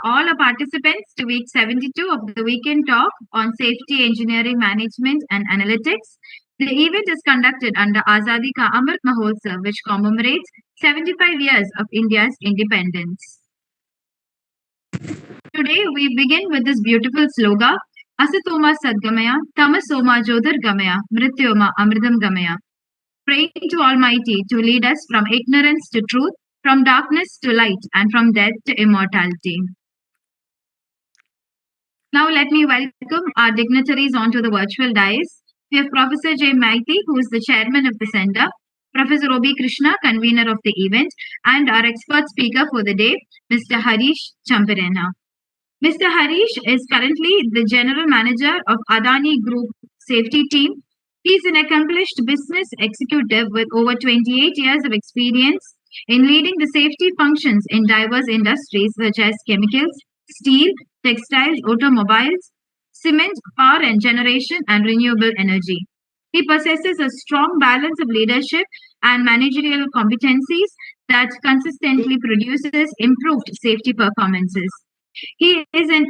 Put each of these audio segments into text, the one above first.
all our participants to week 72 of the weekend talk on safety, engineering, management, and analytics. The event is conducted under Azadi Ka Amrit Mahotsav, which commemorates 75 years of India's independence. Today, we begin with this beautiful slogan, Asatoma Sadgamaya, Tamasoma Jyotirgamaya, Mrityoma Amridam Gamaya. Praying to Almighty to lead us from ignorance to truth, from darkness to light, and from death to immortality. Now, let me welcome our dignitaries onto the virtual dais. We have Professor J. Maiti, who is the chairman of the center, Professor Obi Krishna, convener of the event, and our expert speaker for the day, Mr. Harish Champirena. Mr. Harish is currently the general manager of Adani Group Safety Team. He is an accomplished business executive with over 28 years of experience in leading the safety functions in diverse industries such as chemicals, steel, textiles, automobiles, cement, power and generation, and renewable energy. He possesses a strong balance of leadership and managerial competencies that consistently produces improved safety performances. He is a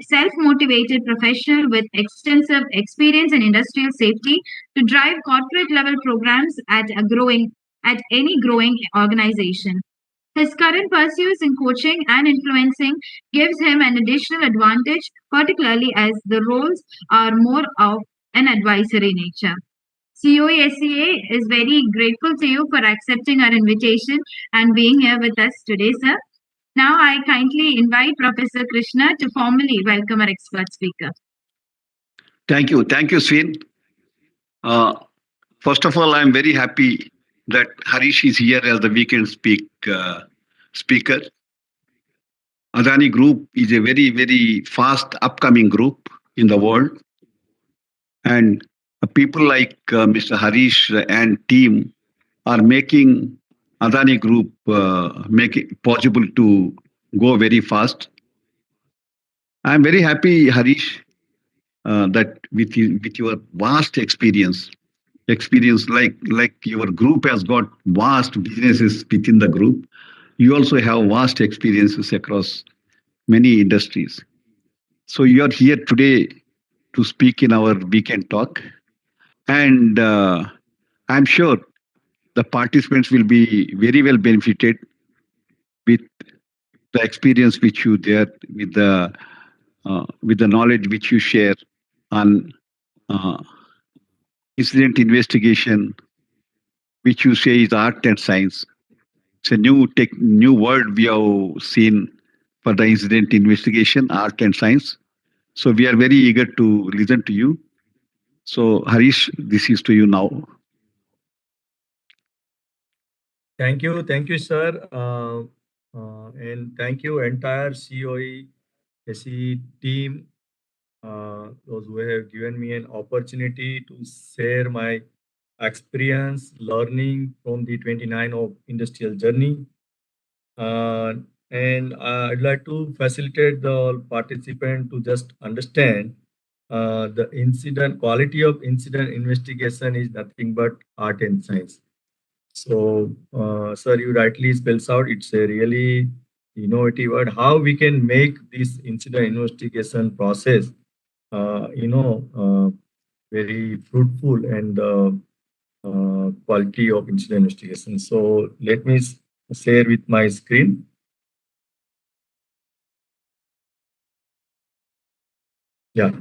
self-motivated professional with extensive experience in industrial safety to drive corporate level programs at any growing organization. His current pursuits in coaching and influencing gives him an additional advantage, particularly as the roles are more of an advisory nature. CoE-SEA is very grateful to you for accepting our invitation and being here with us today, sir. Now I kindly invite Professor Krishna to formally welcome our expert speaker. Thank you, Swin. First of all, I'm very happy that Harish is here as the weekend speaker. Adani Group is a very, very fast upcoming group in the world. And people like Mr. Harish and team are making Adani Group make it possible to go very fast. I'm very happy, Harish, that with your vast experience like your group has got vast businesses within the group, you also have vast experiences across many industries. So you are here today to speak in our weekend talk, and I'm sure the participants will be very well benefited with the experience which you there with the knowledge which you share on incident investigation, which you say is art and science. It's a new word we have seen for the incident investigation, art and science. So we are very eager to listen to you. So Harish, this is to you now. Thank you, sir, and thank you entire CoE-SEA team, those who have given me an opportunity to share my experience learning from the 29 of industrial journey. And I'd like to facilitate the participant to just understand the quality of incident investigation is nothing but art and science. So, sir, you rightly spells out, it's a really innovative word, how we can make this incident investigation process, very fruitful and quality of incident investigation. So let me share with my screen. Yeah.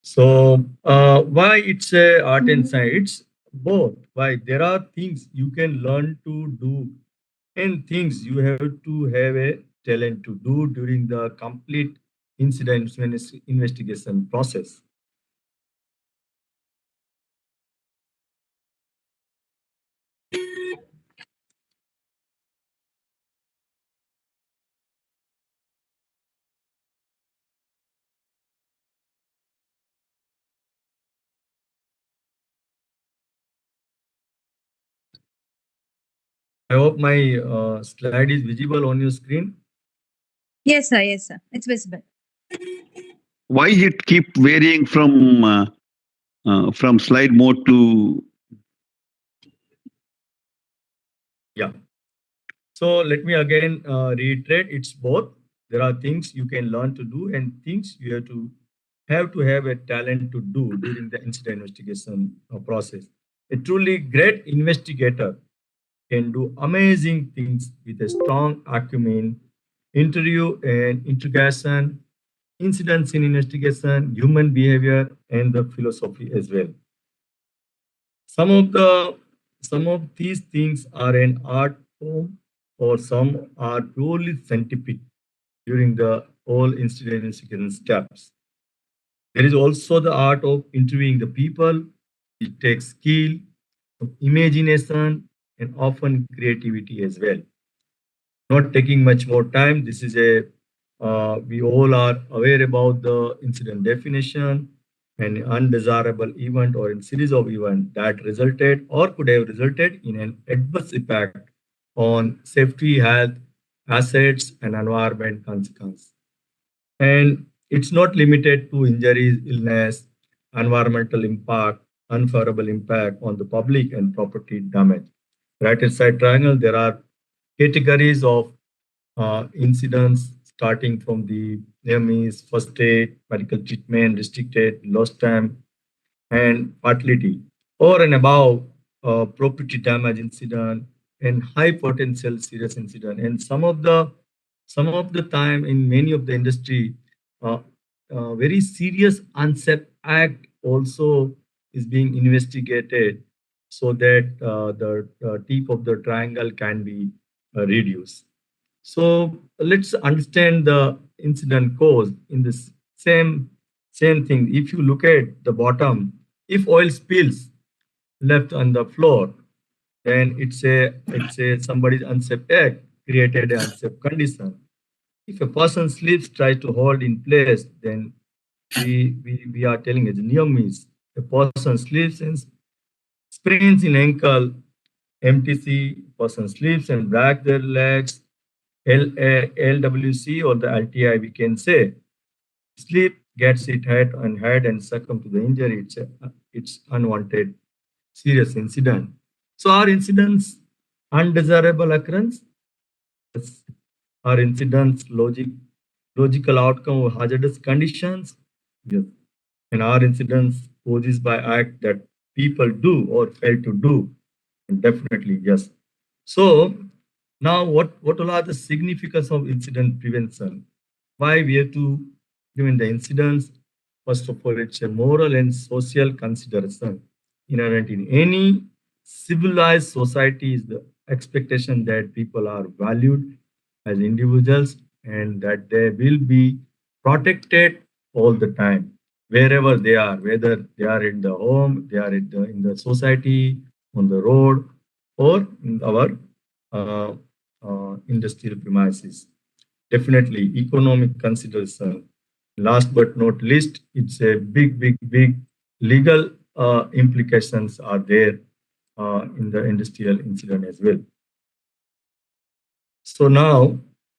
So why it's a art and science? It's both. Why there are things you can learn to do and things you have to have a talent to do during the complete incident investigation process. I hope my slide is visible on your screen. Yes, sir. Yes, sir. It's visible. Why it keep varying from slide mode to? Yeah. So let me again reiterate, it's both. There are things you can learn to do and things you have to have a talent to do during the incident investigation process. A truly great investigator can do amazing things with a strong acumen, interview and interrogation, incident scene investigation, human behavior, and the philosophy as well. Some of the some of these things are an art form, or some are purely scientific during the all incident investigation steps. There is also the art of interviewing the people. It takes skill, imagination, and often creativity as well. Not taking much more time. This is a we all are aware about the incident definition, an undesirable event or a series of events that resulted or could have resulted in an adverse impact on safety, health, assets, and environment consequence. And it's not limited to injuries, illness, environmental impact, unfavorable impact on the public and property damage. Right inside triangle, there are categories of incidents starting from the near-miss, first aid, medical treatment, restricted, lost time, and fertility, or an above property damage incident and high potential serious incident. And some of the time in many of the industry, uh, very serious unsafe act also is being investigated so that the tip of the triangle can be reduced. So let's understand the incident cause in this same thing. If you look at the bottom, if oil spills left on the floor, then it's a somebody's unsafe act created an unsafe condition. If a person sleeps, tries to hold in place, then we are telling it's near miss. A person sleeps and sprains in ankle, MTC, person sleeps and break their legs, LWC or the LTI, we can say. Sleep gets it head and succumb to the injury. It's unwanted serious incident. So are incidents undesirable occurrence? Yes. Are incidents logical outcome of hazardous conditions? Yes. And are incidents causes by act that people do or fail to do? And definitely yes. So now what all are the significance of incident prevention? Why we have to prevent the incidents? First of all, it's a moral and social consideration inherent in any civilized society is the expectation that people are valued as individuals and that they will be protected all the time wherever they are, whether they are in the home, they are in the society, on the road, or in our uh, industrial premises. Definitely, economic consideration. Last but not least, it's a big legal implications are there in the industrial incident as well. So now,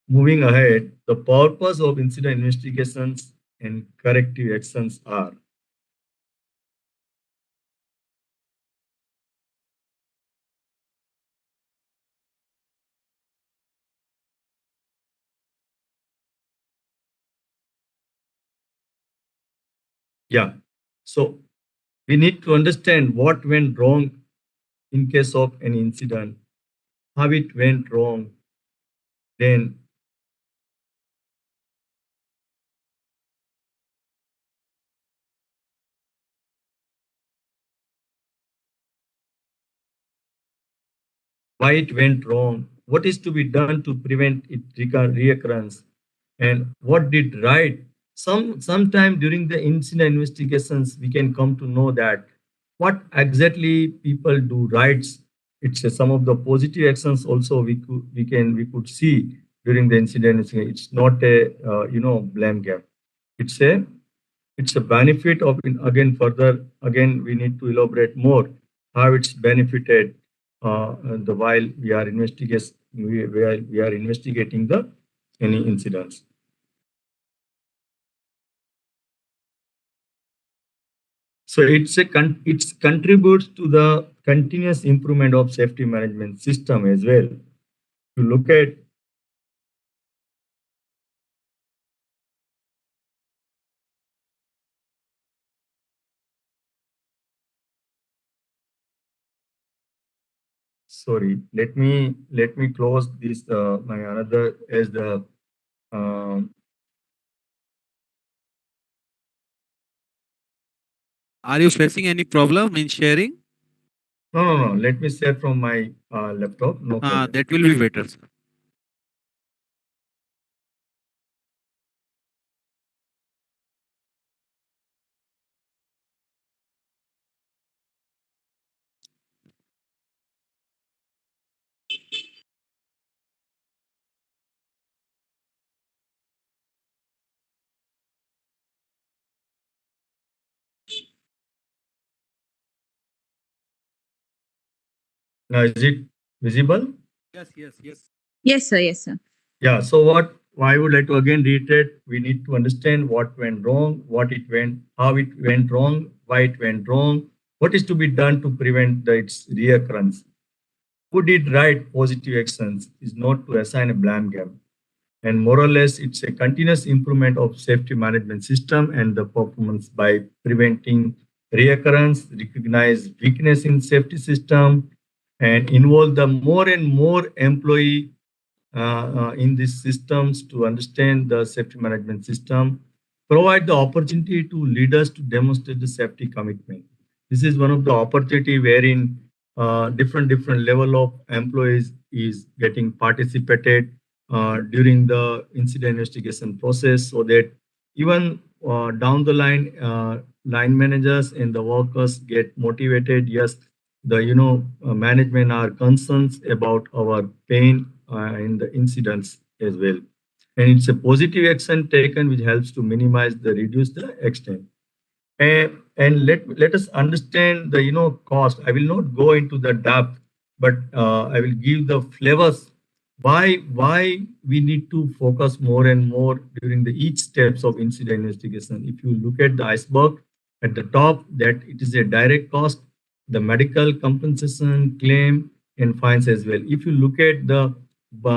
moving ahead, the purpose of incident investigations and corrective actions are. Yeah. So we need to understand what went wrong in case of an incident, how it went wrong, then why it went wrong, what is to be done to prevent it reoccurrence, and what did right. Sometime during the incident investigations, we can come to know that what exactly people do rights. It's some of the positive actions also we could see during the incident. It's not a blame game. It's a benefit of again further again we need to elaborate more how it's benefited the while we are investigating the any incidents. So it contributes to the continuous improvement of safety management system as well. To look at sorry. Let me close this. My another as the um, Are you facing any problem in sharing? no. Let me share from my laptop. No problem. That will be better, sir. Now is it visible? Yes, yes, yes. Yes, sir. Yes, sir. Yeah. So what I would like to again reiterate, we need to understand what went wrong, what it went, how it went wrong, why it went wrong, what is to be done to prevent its reoccurrence. Who did right positive actions is not to assign a blame game. And more or less, it's a continuous improvement of safety management system and the performance by preventing reoccurrence, recognize weakness in safety system, and involve the more and more employee in these systems to understand the safety management system, provide the opportunity to leaders to demonstrate the safety commitment. This is one of the opportunity wherein different level of employees is getting participated during the incident investigation process, so that even down the line, line managers and the workers get motivated. Yes, the management are concerns about our pain in the incidents as well, and it's a positive action taken which helps to minimize the reduce the extent. And let us understand the cost. I will not go into the depth, but I will give the flavors why we need to focus more and more during the each steps of incident investigation. If you look at the iceberg at the top, that it is a direct cost, the medical compensation claim and fines as well. If you look at the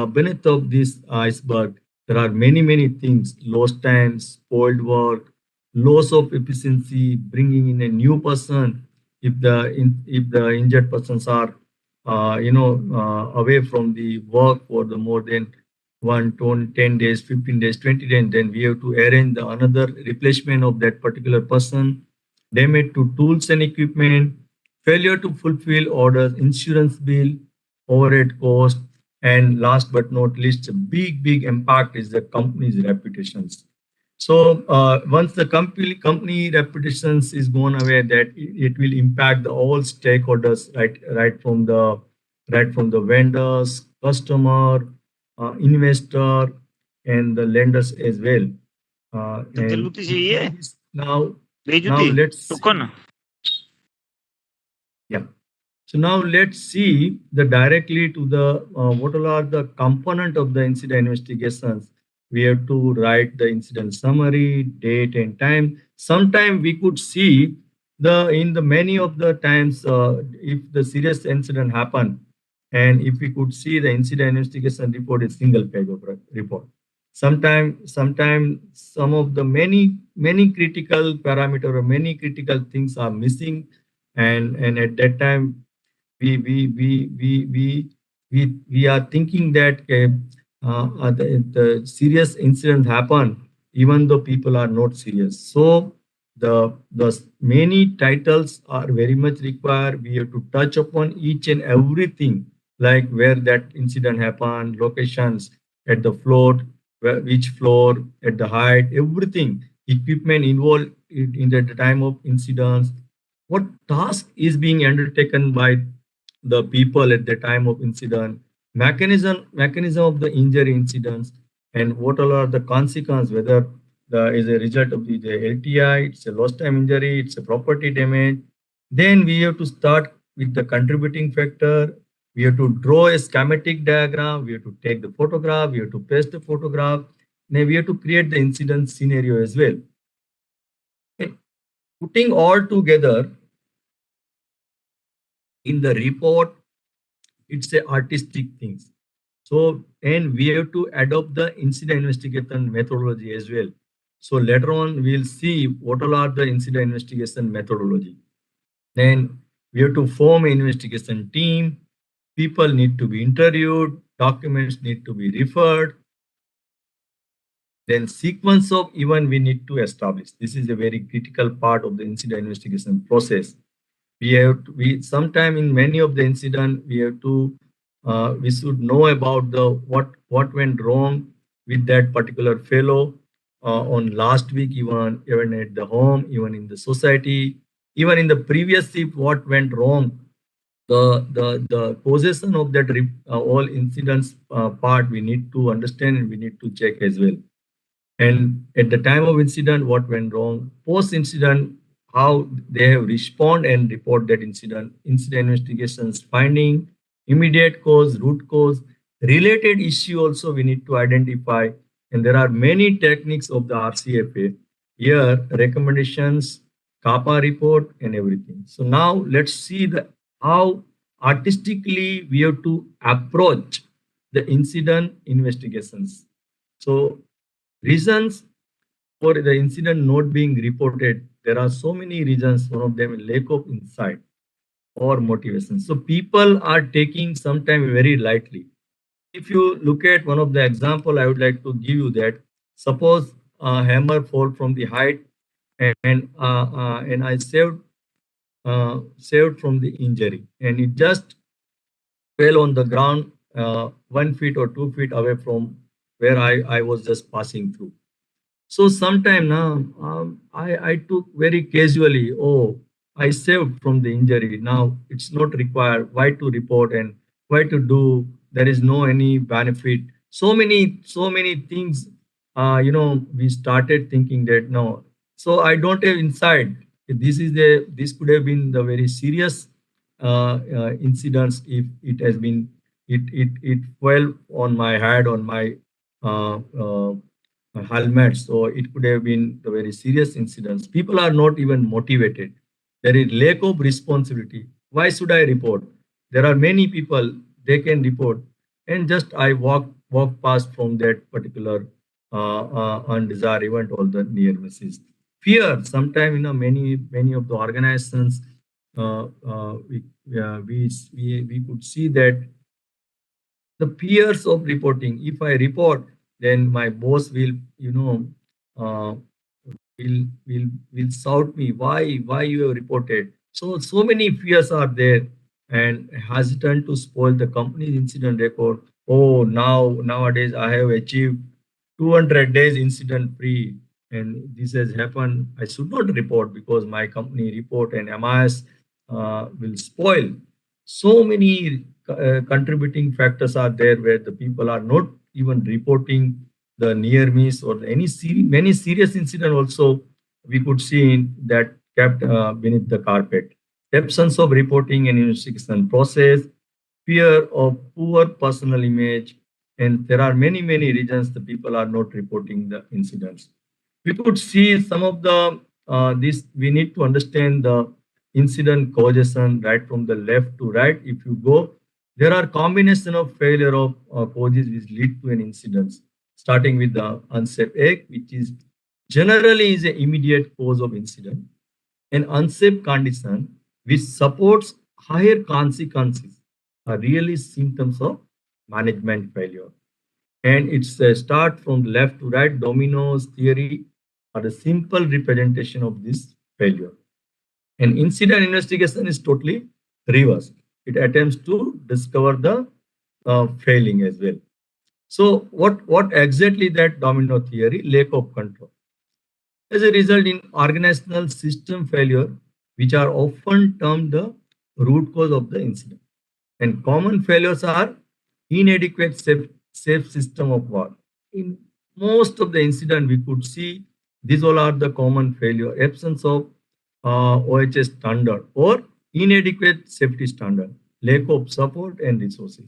beneath of this iceberg, there are many things: lost time, spoiled work, loss of efficiency, bringing in a new person if if the injured persons are away from the work for the more than 10 days, 15 days, 20 days, then we have to arrange the another replacement of that particular person, damage to tools and equipment, failure to fulfill orders, insurance bill, overhead cost, and last but not least, a big impact is the company's reputations. So once the company reputations is gone away, that it will impact the all stakeholders, right from the vendors, customer, investor, and the lenders as well. And जल्दी चाहिए now बेजुती let's रुको ना yeah. So now let's see the directly to the what all are the component of the incident investigations. We have to write the incident summary, date and time. Sometime we could see the in the many of the times if the serious incident happened, and if we could see the incident investigation report is single page of report. Sometime some of the many critical parameter or many critical things are missing, and at that time we we we we we we are thinking that the serious incident happen even though people are not serious. So the many titles are very much required. We have to touch upon each and everything, like where that incident happened, locations at the floor, which floor, at the height, everything, equipment involved in the time of incidents, what task is being undertaken by the people at the time of incident, mechanism of the injury incidents, and what all are the consequences, whether the is a result of the LTI, it's a lost time injury, it's a property damage. Then we have to start with the contributing factor. We have to draw a schematic diagram. We have to take the photograph. We have to paste the photograph. Then we have to create the incident scenario as well. And putting all together in the report, it's a artistic things. So, and we have to adopt the incident investigation methodology as well. So later on we'll see what all are the incident investigation methodology. Then we have to form an investigation team, people need to be interviewed, documents need to be referred, then sequence of event we need to establish. This is a very critical part of the incident investigation process. We sometime in many of the incident we have to we should know about the what went wrong with that particular fellow on last week, even at the home, even in the society, even in the previous shift, what went wrong, the possession of that all incidents part we need to understand and we need to check as well. And at the time of incident, what went wrong, post incident, how they have respond and report that incident investigations finding, immediate cause, root cause, related issue also we need to identify. And there are many techniques of the RCFA here, recommendations, kappa report and everything. So now let's see the how artistically we have to approach the incident investigations. So reasons for the incident not being reported, there are so many reasons. One of them is lack of insight or motivation. So people are taking sometime very lightly. If you look at one of the example, I would like to give you that. Suppose a hammer fall from the height and I saved from the injury, and it just fell on the ground 1 feet or 2 feet away from where I was just passing through. So sometime now I took very casually, oh, I saved from the injury. Now it's not required. Why to report and why to do? There is no any benefit. So many things. We started thinking that no. So I don't have insight. This could have been the very serious incidents if it has been it fell on my head on my uh, uh, helmet. So it could have been the very serious incidents. People are not even motivated. There is lack of responsibility. Why should I report? There are many people they can report, and just I walk past from that particular undesired event or the near misses. Fear. Sometimes many of the organizations we could see that the fears of reporting. If I report, then my boss will, uh, will shout me. Why you have reported? So many fears are there, and hesitant to spoil the company's incident record. Oh, nowadays I have achieved 200 days incident free, and this has happened. I should not report because my company report and MIS will spoil. So many contributing factors are there where the people are not even reporting the near miss or many serious incident also we could see in that kept beneath the carpet. Absence of reporting and investigation process, fear of poor personal image, and there are many reasons the people are not reporting the incidents. We could see some of the this. We need to understand the incident causation right from the left to right. If you go, there are combination of failure of causes which lead to an incident, starting with the unsafe act, which is generally is an immediate cause of incident, an unsafe condition which supports higher consequences are really symptoms of management failure. And it's a start from left to right. Dominoes theory are a simple representation of this failure. And incident investigation is totally reversed. It attempts to discover the failing as well. So what exactly that domino theory? Lack of control. As a result in organizational system failure, which are often termed the root cause of the incident. And common failures are inadequate safe system of work. In most of the incident, we could see these all are the common failure: absence of OHS standard or inadequate safety standard, lack of support and resources.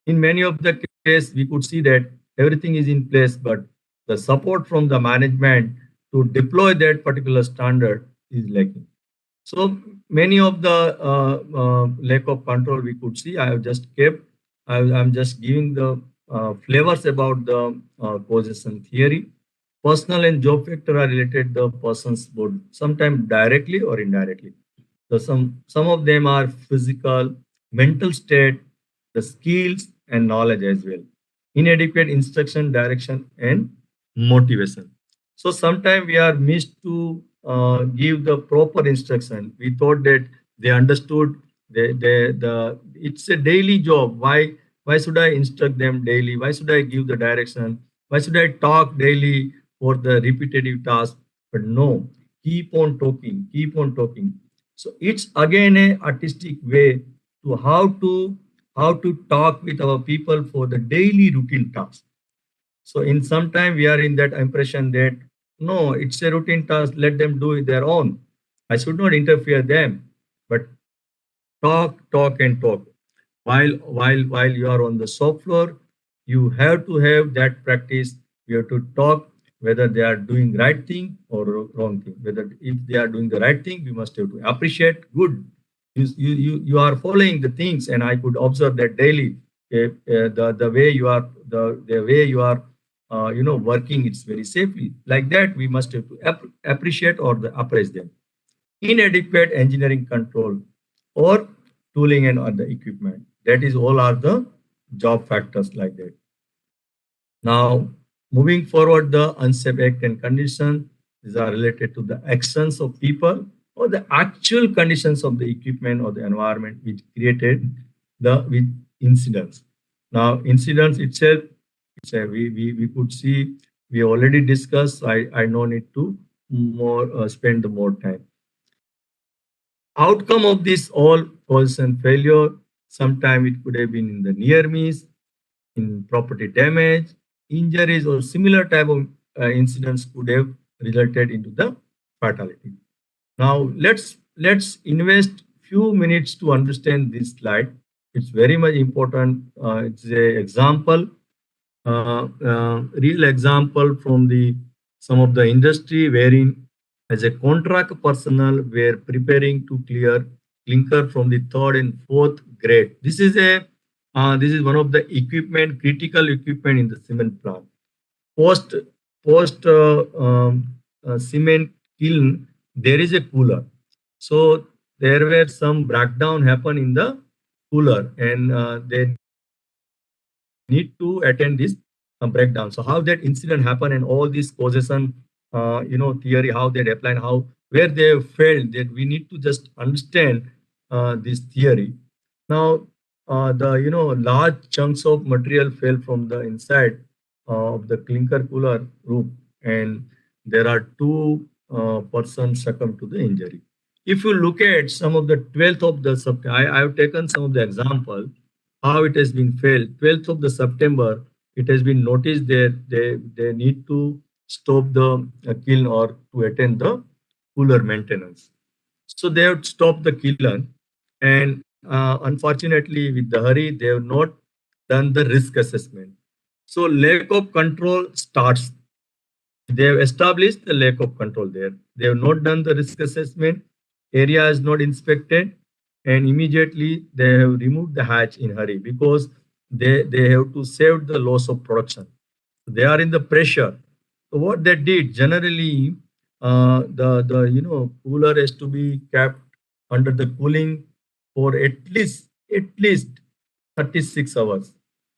In many of the cases, we could see that everything is in place, but the support from the management to deploy that particular standard is lacking. So many of the lack of control we could see. I have just kept. I'm just giving the flavors about the causation theory. Personal and job factor are related to the person's both, sometimes directly or indirectly. So some of them are physical, mental state, the skills and knowledge as well. Inadequate instruction, direction, and motivation. So sometimes we are missed to give the proper instruction. We thought that they understood it's a daily job. Why should I instruct them daily? Why should I give the direction? Why should I talk daily for the repetitive task? But no, keep on talking, keep on talking. So it's again a artistic way to how to talk with our people for the daily routine tasks. So in some time we are in that impression that no, it's a routine task, let them do it their own. I should not interfere them, but talk, talk, and talk. While you are on the shop floor, you have to have that practice. You have to talk whether they are doing right thing or wrong thing. Whether if they are doing the right thing, we must have to appreciate. Good, you are following the things, and I could observe that daily. The way you are the way you are working, it's very safely. Like that, we must have to appreciate or appraise them. Inadequate engineering control or tooling and other equipment. That is all are the job factors like that. Now, moving forward, the unsafe act and condition, these are related to the actions of people or the actual conditions of the equipment or the environment which created the with incidents. Now, incidents itself, we could see, we already discussed. I no need to more spend the more time. Outcome of this all cause and failure, sometime it could have been in the near miss, in property damage, injuries, or similar type of incidents could have resulted into the fatality. Now let's invest few minutes to understand this slide. It's very much important. It's a example, real example from the some of the industry wherein as a contract personnel were preparing to clear clinker from the third and fourth grade. This is one of the equipment, critical equipment in the cement plant. Post post cement kiln, there is a cooler. So there were some breakdown happen in the cooler, and they need to attend this breakdown. So how that incident happened and all these causation, theory, how they apply and how where they failed, that we need to just understand this theory. Now, the large chunks of material fell from the inside of the clinker cooler roof, and there are two persons succumbed to the injury. If you look at some of the 12th of the September, I have taken some of the example how it has been failed. 12th of the September, it has been noticed that they need to stop the kiln or to attend the cooler maintenance. So they have stopped the kiln, and unfortunately, with the hurry, they have not done the risk assessment. So lack of control starts. They have established the lack of control there. They have not done the risk assessment. Area is not inspected, and immediately they have removed the hatch in hurry because they have to save the loss of production. They are in the pressure. So what they did generally, the cooler has to be kept under the cooling for at least 36 hours.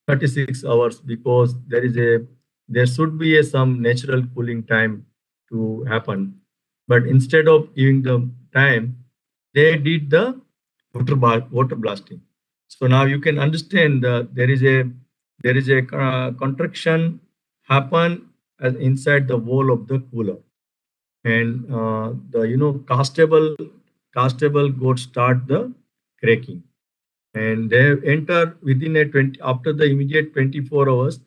36 hours, because there should be some natural cooling time to happen. But instead of giving the time, they did the water blasting. So now you can understand there is a contraction happen inside the wall of the cooler, and the castable got start the cracking, and they have entered within a 20 after the immediate 24 hours.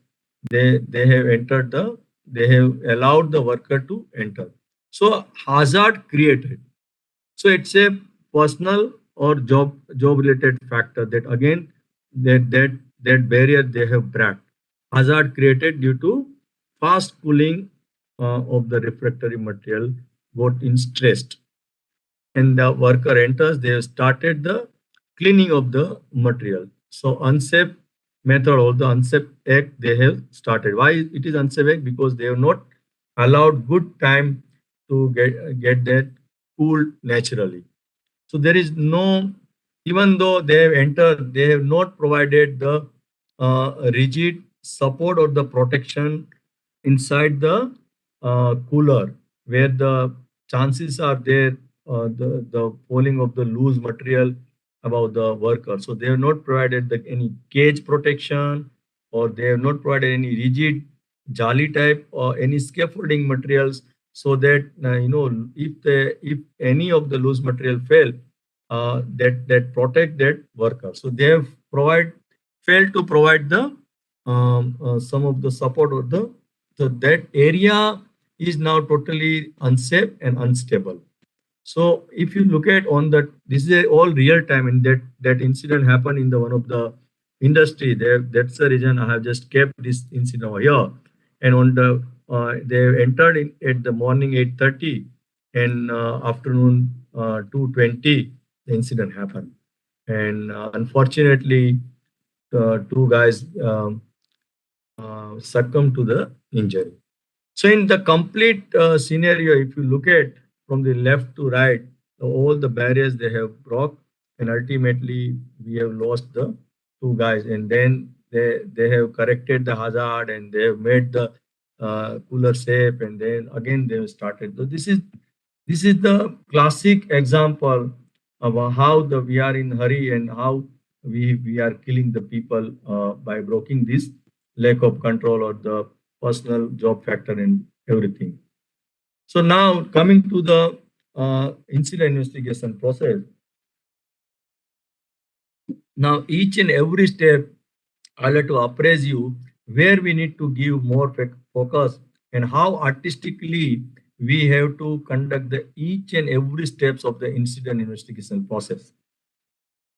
They have entered the they have allowed the worker to enter. So hazard created. So it's a personal or job related factor that again that barrier they have brought. Hazard created due to fast cooling of the refractory material got in stressed, and the worker enters. They have started the cleaning of the material. So unsafe method or the unsafe act they have started. Why it is unsafe act? Because they have not allowed good time to get that cooled naturally. So there is no even though they have entered, they have not provided the rigid support or the protection inside the cooler, where the chances are there, the falling of the loose material about the worker. So they have not provided any cage protection, or they have not provided any rigid jali type or any scaffolding materials, so that if any of the loose material fail, that protect that worker. So they have failed to provide the some of the support or the, so that area is now totally unsafe and unstable. So if you look at on that, this is all real time, and that incident happened in the one of the industry. There, that's the reason I have just kept this incident over here. And on the they entered in at the morning 8:30, and afternoon 2:20, the incident happened. And unfortunately, two guys succumbed to the injury. So in the complete scenario, if you look at from the left to right, all the barriers they have broke, and ultimately we have lost the two guys. And then they have corrected the hazard, and they have made the cooler safe, and then again they have started. So this is the classic example of how we are in hurry, and how we are killing the people by blocking this lack of control or the personal job factor and everything. So now coming to the incident investigation process. Now each and every step I like to appraise you where we need to give more focus, and how artistically we have to conduct the each and every steps of the incident investigation process.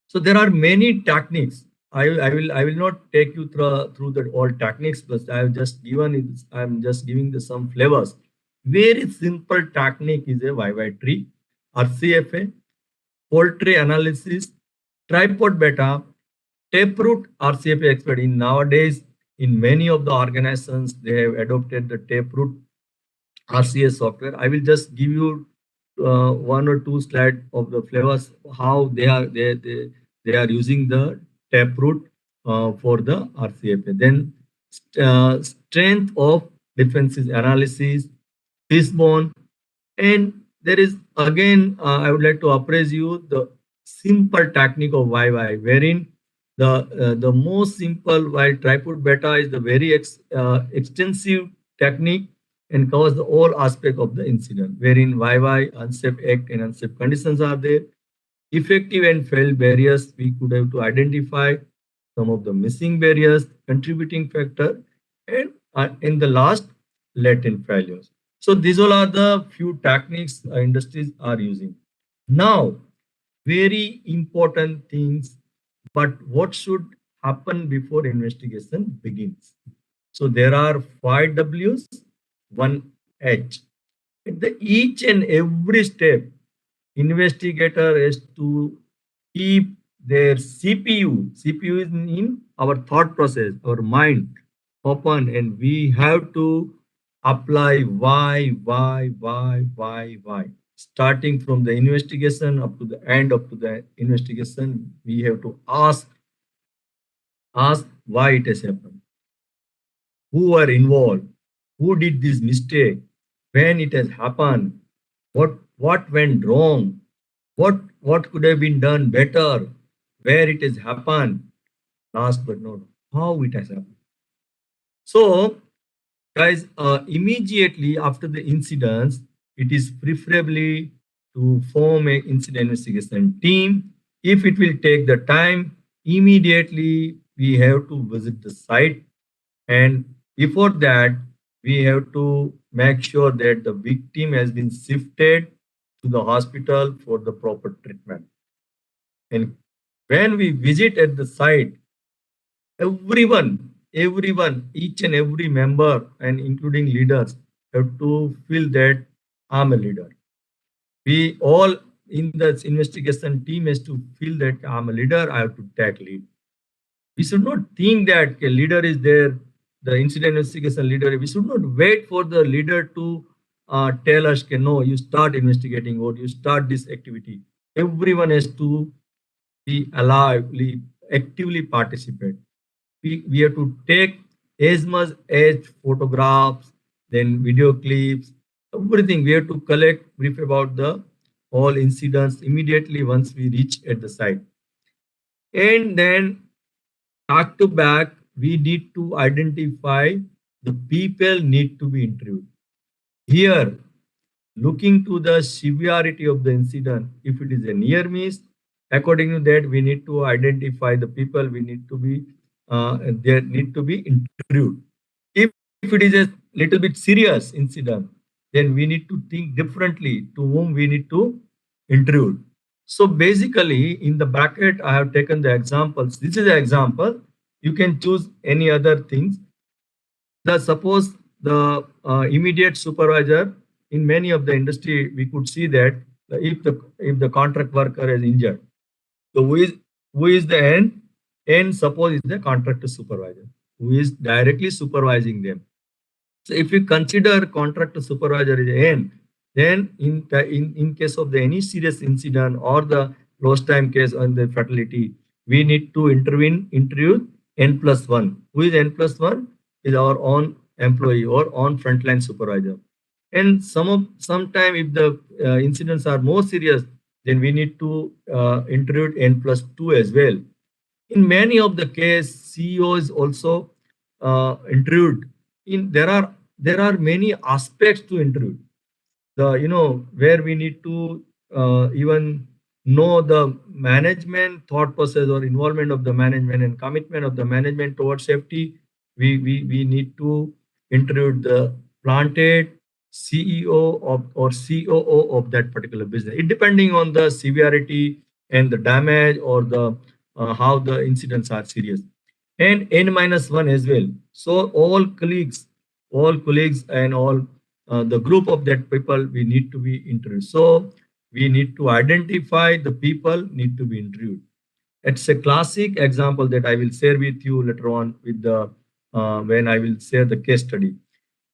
So there are many techniques. I will not take you through the all techniques, but I have just given it. I'm just giving the some flavors. Very simple technique is a YY tree, RCFA, poultry analysis, tripod beta, taproot RCFA expert. In nowadays, in many of the organizations, they have adopted the taproot RCS software. I will just give you one or two slides of the flavors how they are using the taproot for the RCFA. Then strength of defenses analysis, fishbone, and there is again I would like to appraise you the simple technique of YY, wherein the most simple, while tripod beta is the very extensive technique and covers the all aspect of the incident, wherein YY, unsafe act and unsafe conditions are there. Effective and failed barriers, we could have to identify some of the missing barriers, contributing factor, and in the last, latent failures. So these all are the few techniques industries are using. Now, very important things, but what should happen before investigation begins? So there are 5 W's, 1 H. At the each and every step, investigator has to keep their CPU is in our thought process, our mind open, and we have to apply why. Starting from the investigation up to the end up to the investigation, we have to ask why it has happened, who are involved, who did this mistake, when it has happened, what went wrong, what could have been done better, where it has happened, last but not how it has happened. So guys, immediately after the incidents, it is preferably to form an incident investigation team. If it will take the time, immediately we have to visit the site, and before that we have to make sure that the victim has been shifted to the hospital for the proper treatment. And when we visit at the site, everyone, each and every member and including leaders have to feel that I'm a leader. We all in the investigation team has to feel that I'm a leader, I have to take lead. We should not think that a leader is there, the incident investigation leader. We should not wait for the leader to tell us, no, you start investigating or you start this activity. Everyone has to alive, actively participate. We have to take as much as photographs, then video clips, everything. We have to collect brief about the all incidents immediately once we reach at the site. And then back to back, we need to identify the people need to be interviewed. Here, looking to the severity of the incident, if it is a near miss, according to that, we need to identify the people we need to be, they need to be interviewed. If it is a little bit serious incident, then we need to think differently to whom we need to interview. So basically, in the bracket, I have taken the examples. This is an example. You can choose any other things. The suppose the immediate supervisor in many of the industry, we could see that if the contract worker is injured, so who is the N? N suppose is the contractor supervisor who is directly supervising them. So if you consider contractor supervisor is N, then in case of the any serious incident or the lost time case on the fatality, we need to interview N plus one. Who is N plus one? Is our own employee or on frontline supervisor. And sometime if the incidents are more serious, then we need to interview N plus two as well. In many of the case, CEO is also interviewed. There are many aspects to interview. Where we need to even know the management thought process or involvement of the management and commitment of the management towards safety. We need to interview the planted CEO of or COO of that particular business. It depending on the severity and the damage or the how the incidents are serious. And N minus one as well. So all colleagues and all the group of that people we need to be interviewed. So we need to identify the people need to be interviewed. It's a classic example that I will share with you later on with the when I will share the case study.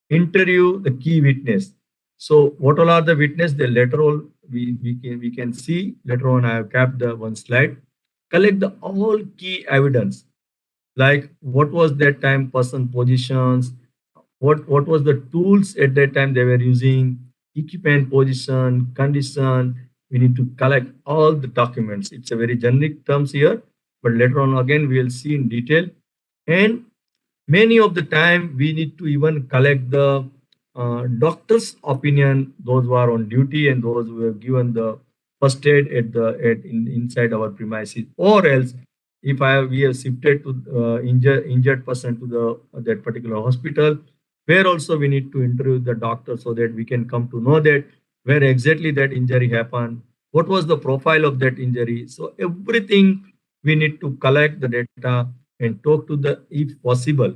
Interview the key witness. So what all are the witness? The later on we can see later on. I have kept the one slide. Collect the all key evidence like what was that time person positions, what was the tools at that time they were using, equipment position, condition. We need to collect all the documents. It's a very generic terms here, but later on again we will see in detail. And many of the time we need to even collect the doctor's opinion, those who are on duty and those who have given the first aid inside our premises, or else if we have shifted to injured person to the that particular hospital, where also we need to interview the doctor so that we can come to know that where exactly that injury happened, what was the profile of that injury. So everything we need to collect the data and talk to the if possible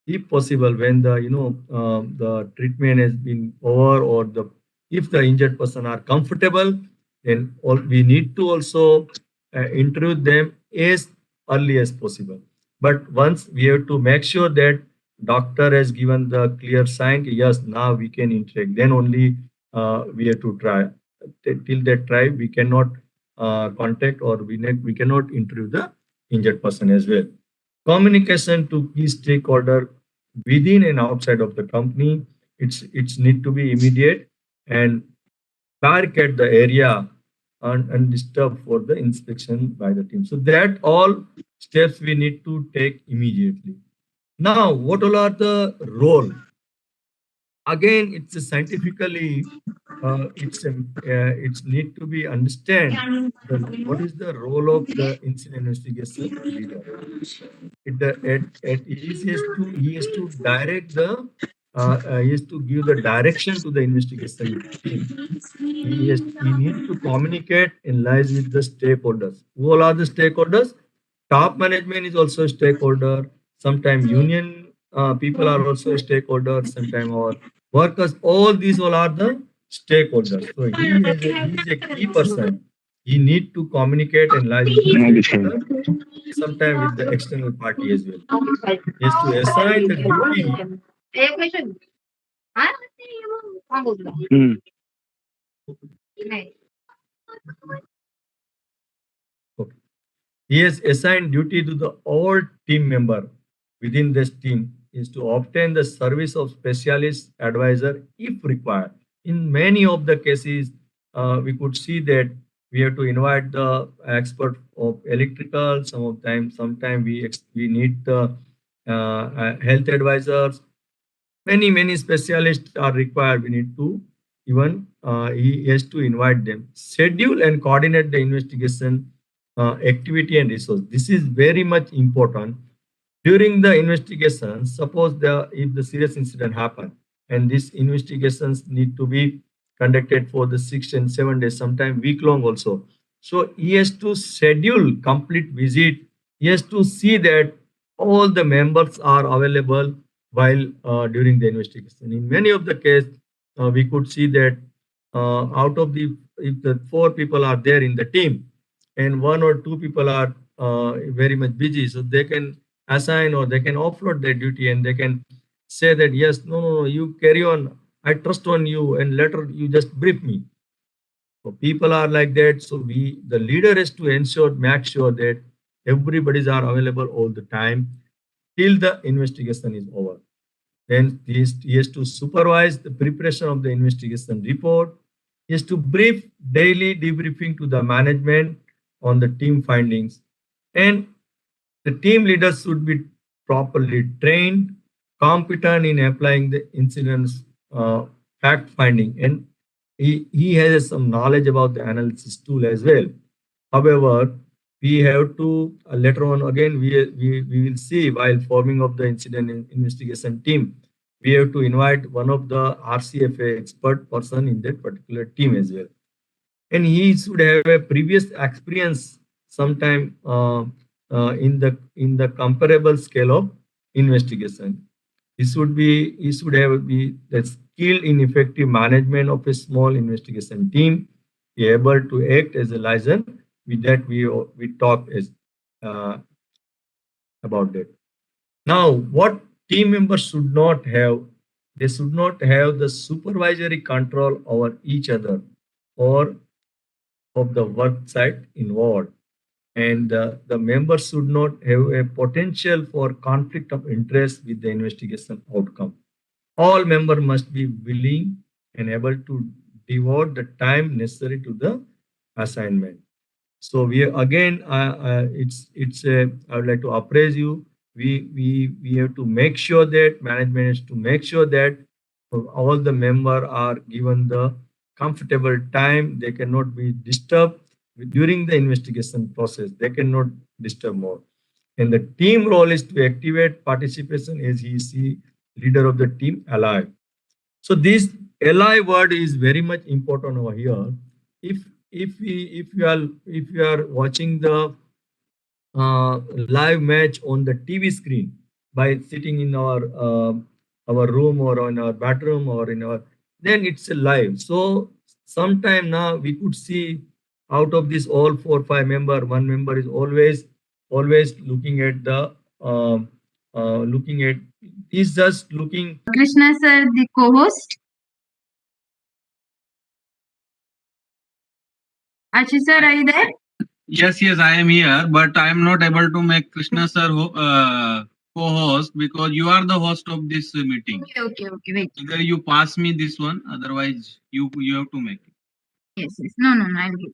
when the treatment has been over or the if the injured person are comfortable, then we need to also interview them as early as possible. But once we have to make sure that doctor has given the clear sign, yes, now we can interact, then only we have to try. Till that try, we cannot contact or we cannot interview the injured person as well. Communication to key stakeholder within and outside of the company. It's need to be immediate and barricade the area and disturb for the inspection by the team. So that all steps we need to take immediately. Now, what all are the role? Again, it's a scientifically, it's need to be understand what is the role of the incident investigation leader. He has to direct the he has to give the direction to the investigation team. He need to communicate and liaise with the stakeholders. Who all are the stakeholders? Top management is also a stakeholder. Sometimes union people are also a stakeholder. Sometimes our workers. All these all are the stakeholders. So he is a key person. He need to communicate and liaise with the stakeholder. Sometimes with the external party as well. He has to assign the duty. Hmm. Okay. He has assigned duty to the all team member within this team is to obtain the service of specialist advisor if required. In many of the cases, we could see that we have to invite the expert of electrical. Sometimes we need the health advisors. Many specialists are required. We need to even he has to invite them, schedule and coordinate the investigation activity and resource. This is very much important during the investigation. Suppose if the serious incident happen and these investigations need to be conducted for the 6 and 7 days, sometimes week long also. So he has to schedule complete visit. He has to see that all the members are available while during the investigation. In many of the case, we could see that out of the if the 4 people are there in the team and 1 or 2 people are very much busy, so they can assign or they can offload their duty and they can say that yes, no, you carry on. I trust on you, and later you just brief me. So people are like that. So the leader has to make sure that everybody's are available all the time till the investigation is over. Then he has to supervise the preparation of the investigation report. He has to brief daily debriefing to the management on the team findings. And the team leaders should be properly trained, competent in applying the incidents fact finding, and he has some knowledge about the analysis tool as well. However, we have to later on again we will see while forming of the incident investigation team, we have to invite one of the RCFA expert person in that particular team as well, and he should have a previous experience sometime in the comparable scale of investigation. He should have be the skill in effective management of a small investigation team, be able to act as a liaison. With that, we talk as uh, about that. Now, what team members should not have? They should not have the supervisory control over each other or of the work site involved, and the members should not have a potential for conflict of interest with the investigation outcome. All members must be willing and able to devote the time necessary to the assignment. So we again, it's a. I would like to appraise you. We have to make sure that management is to make sure that all the member are given the comfortable time. They cannot be disturbed during the investigation process. They cannot disturb more. And the team role is to activate participation as he is the leader of the team ally. So this ally word is very much important over here. If if you are watching the live match on the TV screen by sitting in our room or in our bedroom or in our, then it's a live. So sometime now we could see out of this all 4 5 member, one member is always looking at the looking at he's just looking. Krishna sir, the co-host. Ashi sir, are you there? Yes, I am here, but I am not able to make Krishna sir co-host because you are the host of this meeting. Okay, wait. Either you pass me this one, otherwise you have to make it. Yes. No, I'll give.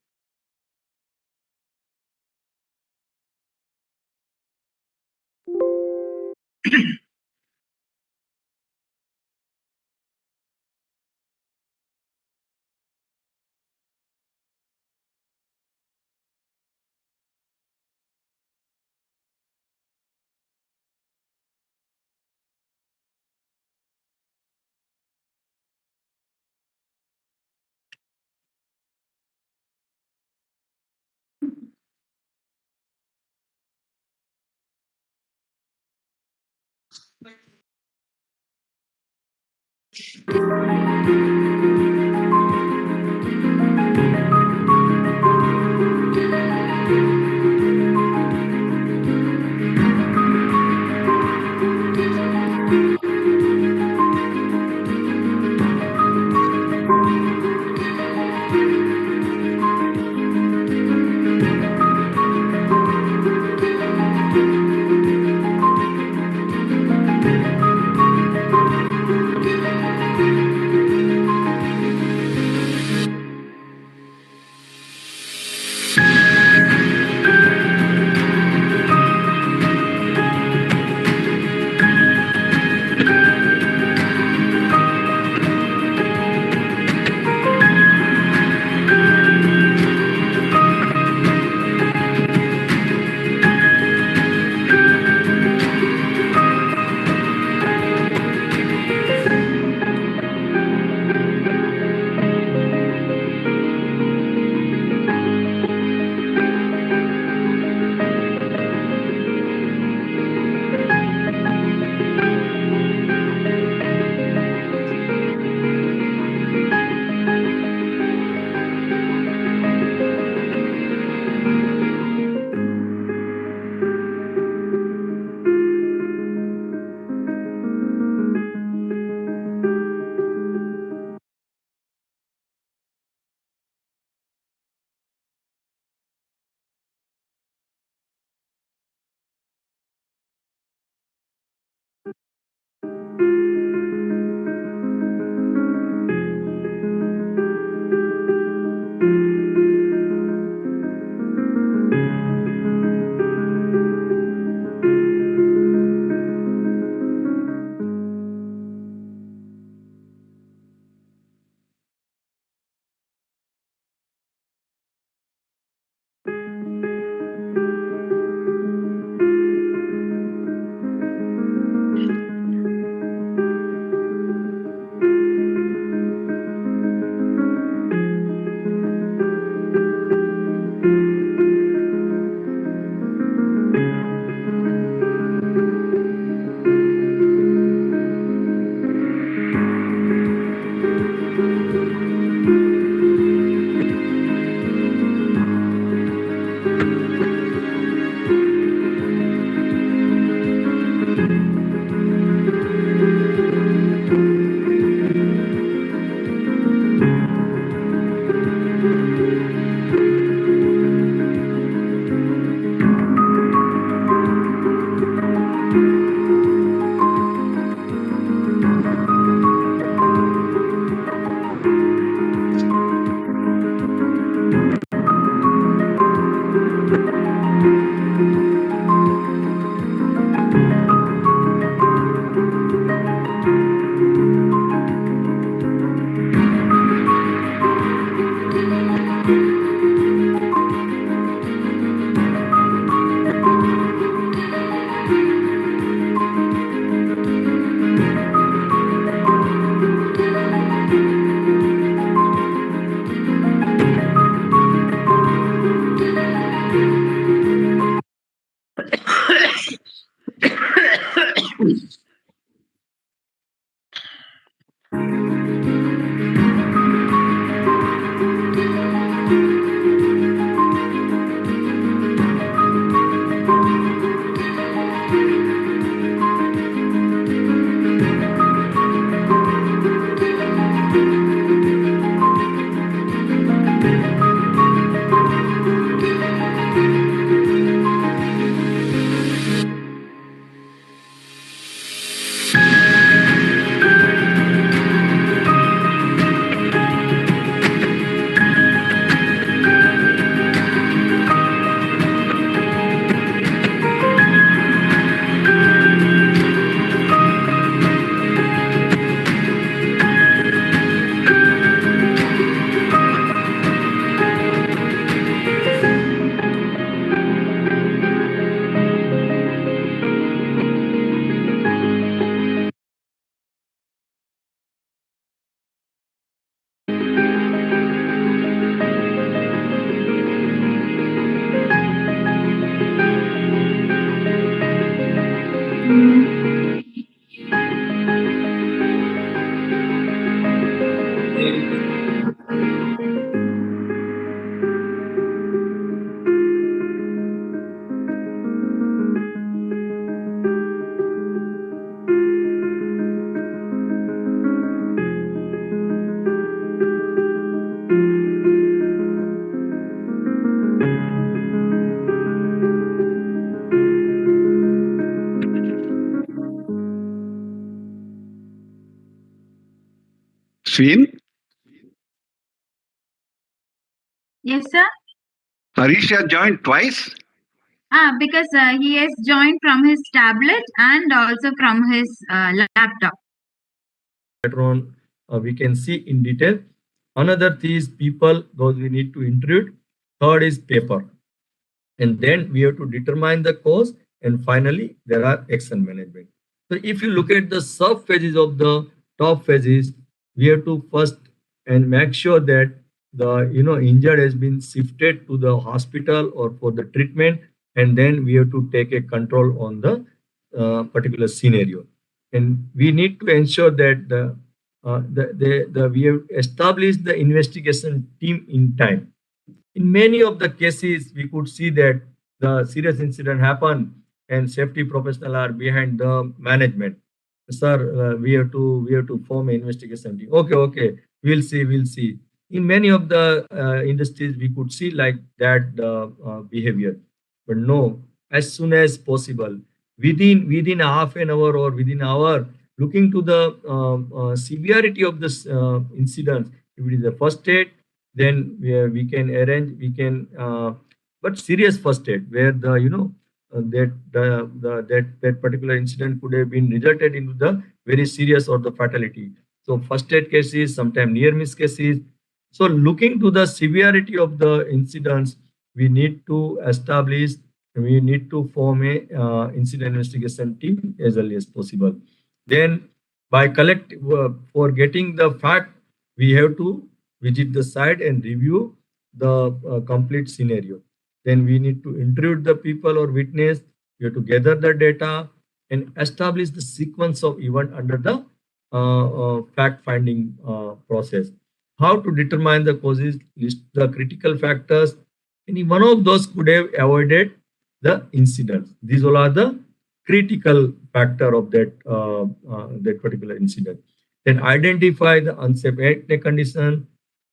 Sween, Yes, sir. Harish has joined twice. Because he has joined from his tablet and also from his laptop. Later on, we can see in detail. Another thing is people, those we need to intrude. Third is paper. And then we have to determine the cause. And finally, there are action management. So if you look at the sub phases of the top phases, we have to first and make sure that the injured has been shifted to the hospital or for the treatment, and then we have to take a control on the particular scenario. And we need to ensure that we have established the investigation team in time. In many of the cases, we could see that the serious incident happened and safety professionals are behind the management. Sir, we have to form an investigation team. Okay, we'll see. In many of the industries, we could see like that behavior, but no. As soon as possible, within a half an hour or within an hour, looking to the severity of this incident. If it is a first aid, then we can arrange, we can, but serious first aid where the that particular incident could have been resulted into the very serious or the fatality. So first aid cases, sometimes near miss cases. So looking to the severity of the incidents, we need to establish, we need to form a incident investigation team as early as possible. Then by for getting the fact, we have to visit the site and review the complete scenario. Then we need to interview the people or witness. We have to gather the data and establish the sequence of event under the fact finding process. How to determine the causes, list the critical factors. Any one of those could have avoided the incident. These all are the critical factor of that particular incident. Then identify the unsafe air condition,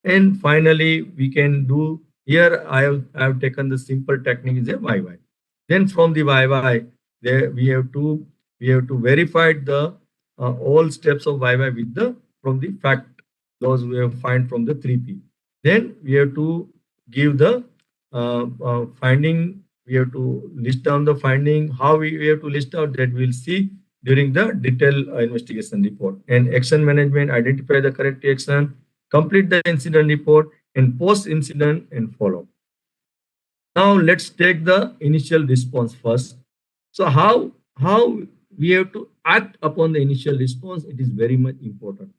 and finally we can do here. I have taken the simple technique is a YY. Then from the YY, there we have to verify the all steps of YY with the from the fact those we have find from the 3P. Then we have to give the finding. We have to list down the finding. How we have to list out that we'll see during the detailed investigation report. And action management, identify the correct action, complete the incident report, and post incident and follow. Now let's take the initial response first. So how we have to act upon the initial response, it is very much important.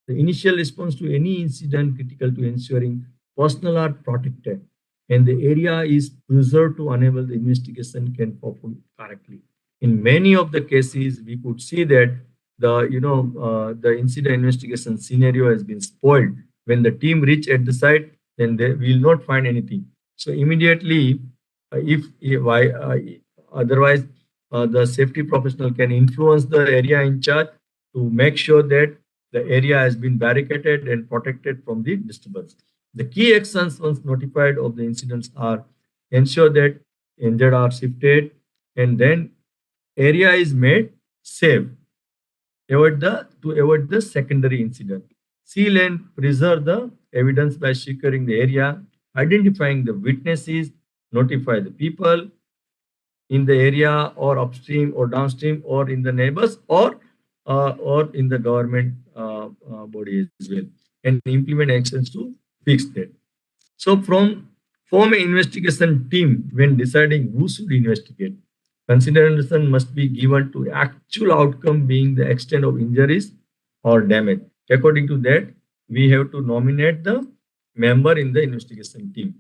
The initial response to any incident critical to ensuring personnel are protected and the area is preserved to enable the investigation can perform correctly. In many of the cases, we could see that the incident investigation scenario has been spoiled. When the team reach at the site, then they will not find anything. So immediately, if why otherwise the safety professional can influence the area in charge to make sure that the area has been barricaded and protected from the disturbance. The key actions once notified of the incidents are ensure that injured are shifted and then area is made safe. Avoid the secondary incident. Seal and preserve the evidence by securing the area, identifying the witnesses, notify the people in the area or upstream or downstream or in the neighbors or in the government body as well, and implement actions to fix that. So from form an investigation team when deciding who should investigate. Consideration must be given to actual outcome being the extent of injuries or damage. According to that, we have to nominate the member in the investigation team.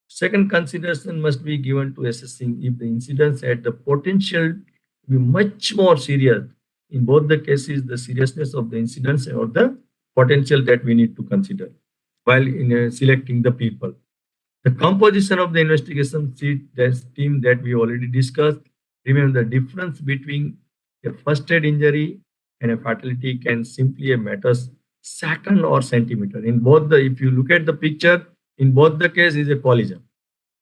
Second consideration must be given to assessing if the incidents had the potential to be much more serious. In both the cases, the seriousness of the incidents or the potential that we need to consider while selecting the people. The composition of the investigation team that we already discussed. Remember, the difference between a first aid injury and a fatality can simply a matters second or centimeter. In both the, if you look at the picture, in both the case is a collision.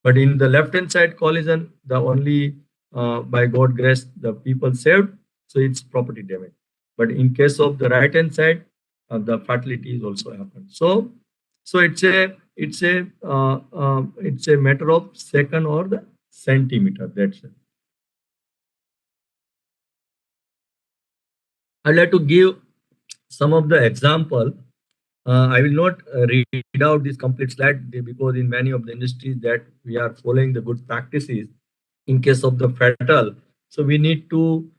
But in the left-hand side collision, the only by God grace the people saved, so it's property damage. But in case of the right-hand side, the fatality is also happened. So it's a matter of second or the centimeter. That's it. I'd like to give some of the example. I will not read out this complete slide because in many of the industries that we are following the good practices in case of the fatal. So we need to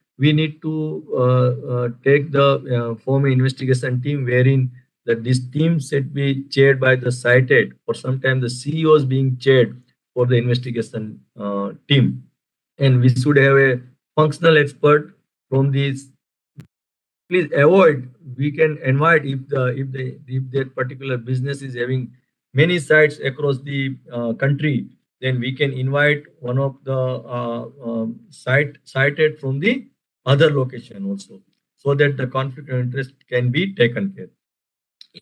take the form an investigation team wherein that this team should be chaired by the cited or sometimes the CEOs being chaired for the investigation team, and we should have a functional expert from these. Please avoid. We can invite if that particular business is having many sites across the country, then we can invite one of the cited from the other location also, so that the conflict of interest can be taken care.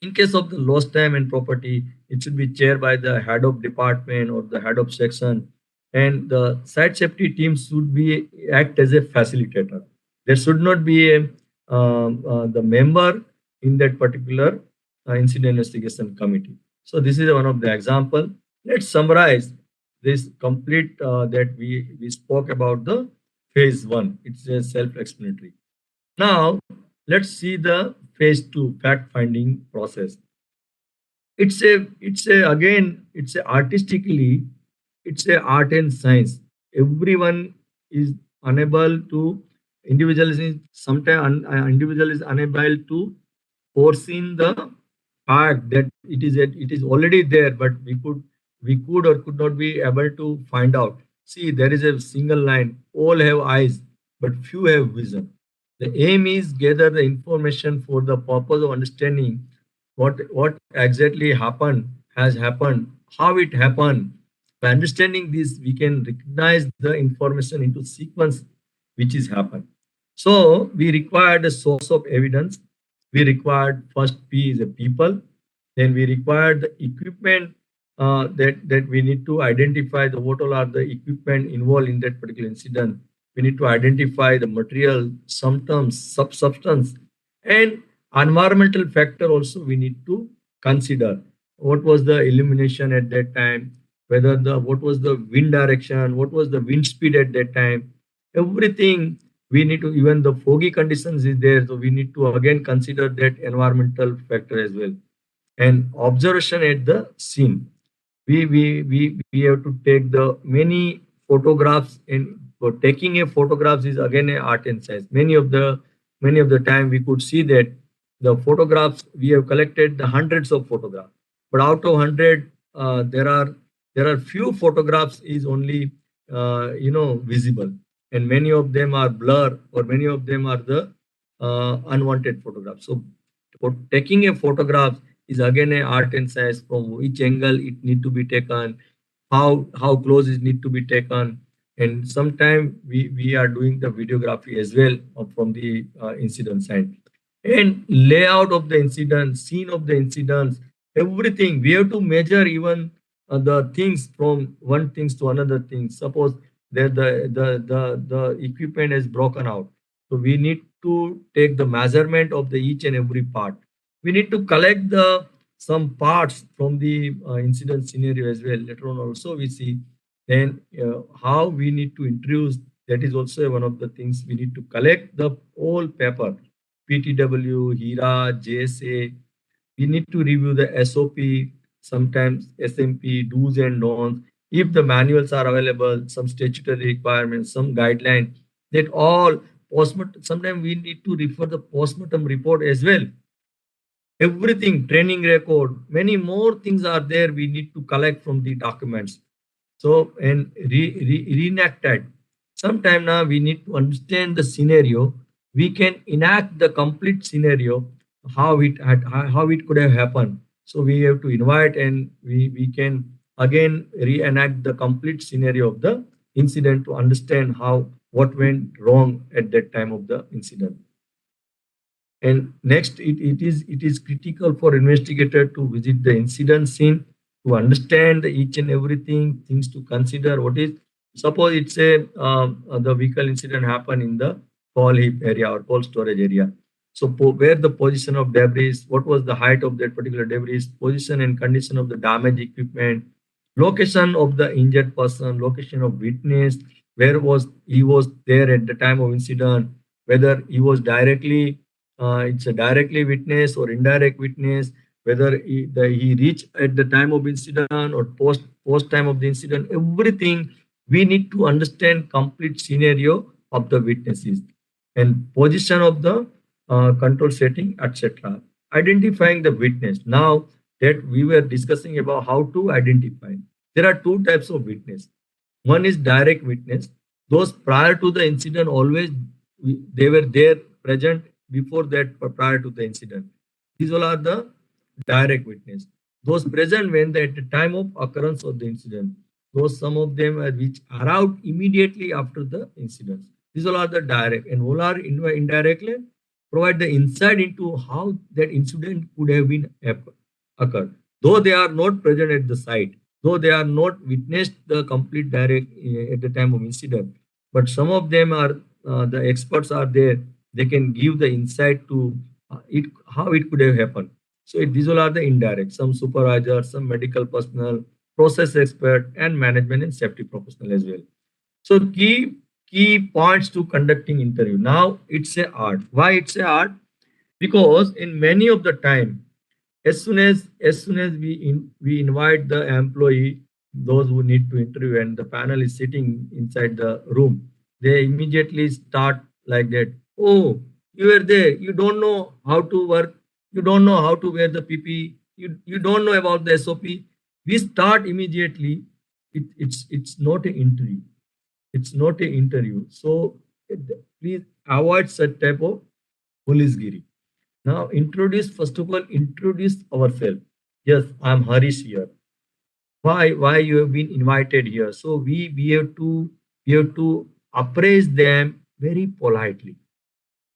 In case of the lost time and property, it should be chaired by the head of department or the head of section, and the site safety team should be act as a facilitator. There should not be a the member in that particular incident investigation committee. So this is one of the example. Let's summarize this complete that we spoke about the phase one. It's a self-explanatory. Now let's see the phase two fact finding process. It's a again it's a artistically, it's a art and science. Everyone is unable to, individual is sometimes individual is unable to foreseen the fact that it is already there, but we could or could not be able to find out. See, there is a single line: all have eyes but few have vision. The aim is gather the information for the purpose of understanding what exactly happened, has happened, how it happened. By understanding this, we can recognize the information into sequence which is happened. So we required a source of evidence. We required first P is a people. Then we required the equipment, that we need to identify the what all are the equipment involved in that particular incident. We need to identify the material, symptoms, substance, and environmental factor also we need to consider. What was the illumination at that time? Whether the what was the wind direction? What was the wind speed at that time? Everything we need to, even the foggy conditions is there, so we need to again consider that environmental factor as well. And observation at the scene, we have to take the many photographs, and for taking a photographs is again a art and science. Many of the time we could see that the photographs, we have collected the hundreds of photographs, but out of 100, there are few photographs is only visible, and many of them are blur, or many of them are the unwanted photographs. So for taking a photograph is again a art and science, from which angle it need to be taken, how close it need to be taken. And sometimes we are doing the videography as well from the incident side, and layout of the incident, scene of the incidents, everything we have to measure, even the things from one things to another thing. Suppose that the equipment is broken out, so we need to take the measurement of the each and every part. We need to collect the some parts from the incident scenario as well. Later on also we see then how we need to introduce. That is also one of the things. We need to collect the whole paper, PTW, HERA, JSA. We need to review the SOP, sometimes SMP, do's and don'ts. If the manuals are available, some statutory requirements, some guidelines, that all postmortem. Sometimes we need to refer the postmortem report as well. Everything, training record, many more things are there. We need to collect from the documents. So, and reenact that. Sometime now we need to understand the scenario. We can enact the complete scenario, how it could have happened. So we have to invite, and we can again reenact the complete scenario of the incident to understand how what went wrong at that time of the incident. And next, it is critical for investigator to visit the incident scene to understand each and everything, things to consider. What is, suppose it's a the vehicle incident happened in the coal heap area or coal storage area. So where the position of debris, what was the height of that particular debris, position and condition of the damaged equipment, location of the injured person, location of witness, where was he was there at the time of incident, whether he was directly it's a directly witness or indirect witness, whether he reached at the time of incident or post time of the incident. Everything we need to understand complete scenario of the witnesses and position of the control setting, etc. Identifying the witness. Now that we were discussing about how to identify, there are two types of witness. One is direct witness. Those prior to the incident, always they were there present before that, prior to the incident. These all are the direct witness. Those present when at the time of occurrence of the incident. Those some of them are which arrived immediately after the incident. These all are the direct, and all are indirectly provide the insight into how that incident could have been occurred. Though they are not present at the site, though they are not witnessed the complete direct at the time of incident, but some of them are the experts are there they can give the insight to it how it could have happened. So these all are the indirect, some supervisor, some medical personnel, process expert, and management and safety professional as well. So key points to conducting interview. Now it's a art. Why it's a art? Because in many of the time, as soon as we invite the employee, those who need to interview, and the panel is sitting inside the room, they immediately start like that. Oh, you were there. You don't know how to work. You don't know how to wear the PP. You don't know about the SOP. We start immediately. It's not an interview. It's not an interview. So please avoid such type of police giri. Now, first of all, introduce ourselves. Yes, I'm Harish here. Why you have been invited here? So we have to appraise them very politely.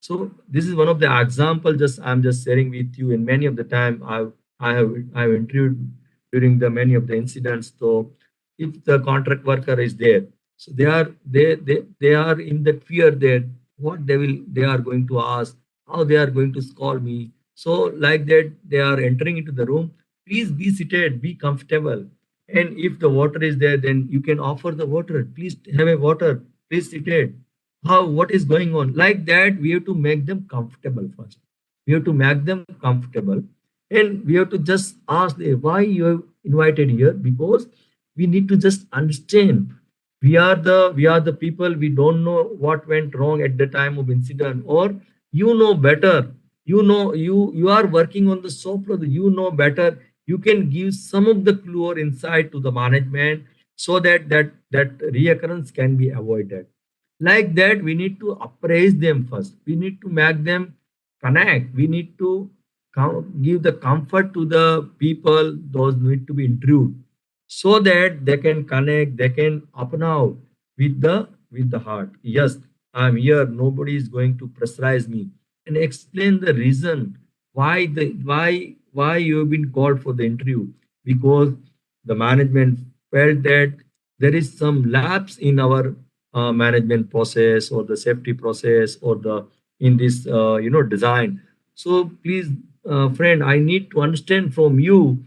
So this is one of the example. Just I'm just sharing with you. And many of the time I have interviewed during the many of the incidents. So if the contract worker is there, so they are in the fear that what they are going to ask, how they are going to scold me. So like that they are entering into the room. Please be seated, be comfortable. And if the water is there, then you can offer the water. Please have a water. Please seated. How, what is going on, like that we have to make them comfortable first. We have to make them comfortable, and we have to just ask them why you have invited here, because we need to just understand. We are the people. We don't know what went wrong at the time of incident, or you know better. You are working on the shop floor. You know better. You can give some of the clue or insight to the management, so that reoccurrence can be avoided. Like that we need to appraise them first. We need to make them connect. We need to give the comfort to the people those need to be interviewed, so that they can connect, they can up now with the heart. Yes, I'm here, nobody is going to pressurize me, and explain the reason why you have been called for the interview. Because the management felt that there is some lapse in our management process, or the safety process, or the in this design. So please, friend, I need to understand from you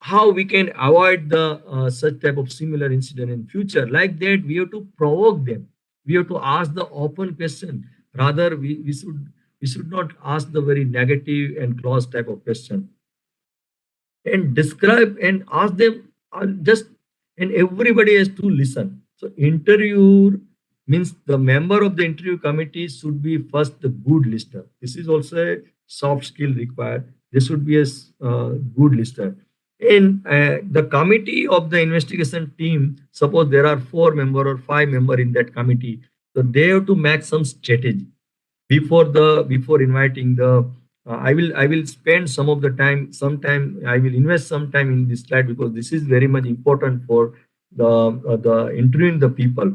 how we can avoid the such type of similar incident in future. Like that we have to provoke them. We have to ask the open question. Rather we should not ask the very negative and close type of question, and describe and ask them just. And everybody has to listen. So interviewer means the member of the interview committee should be first the good listener. This is also a soft skill required. They should be a good listener. And the committee of the investigation team, suppose there are 4 member or 5 member in that committee, so they have to make some strategy before inviting the. I will spend some of the time, sometime I will invest some time in this slide, because this is very much important for the interviewing the people.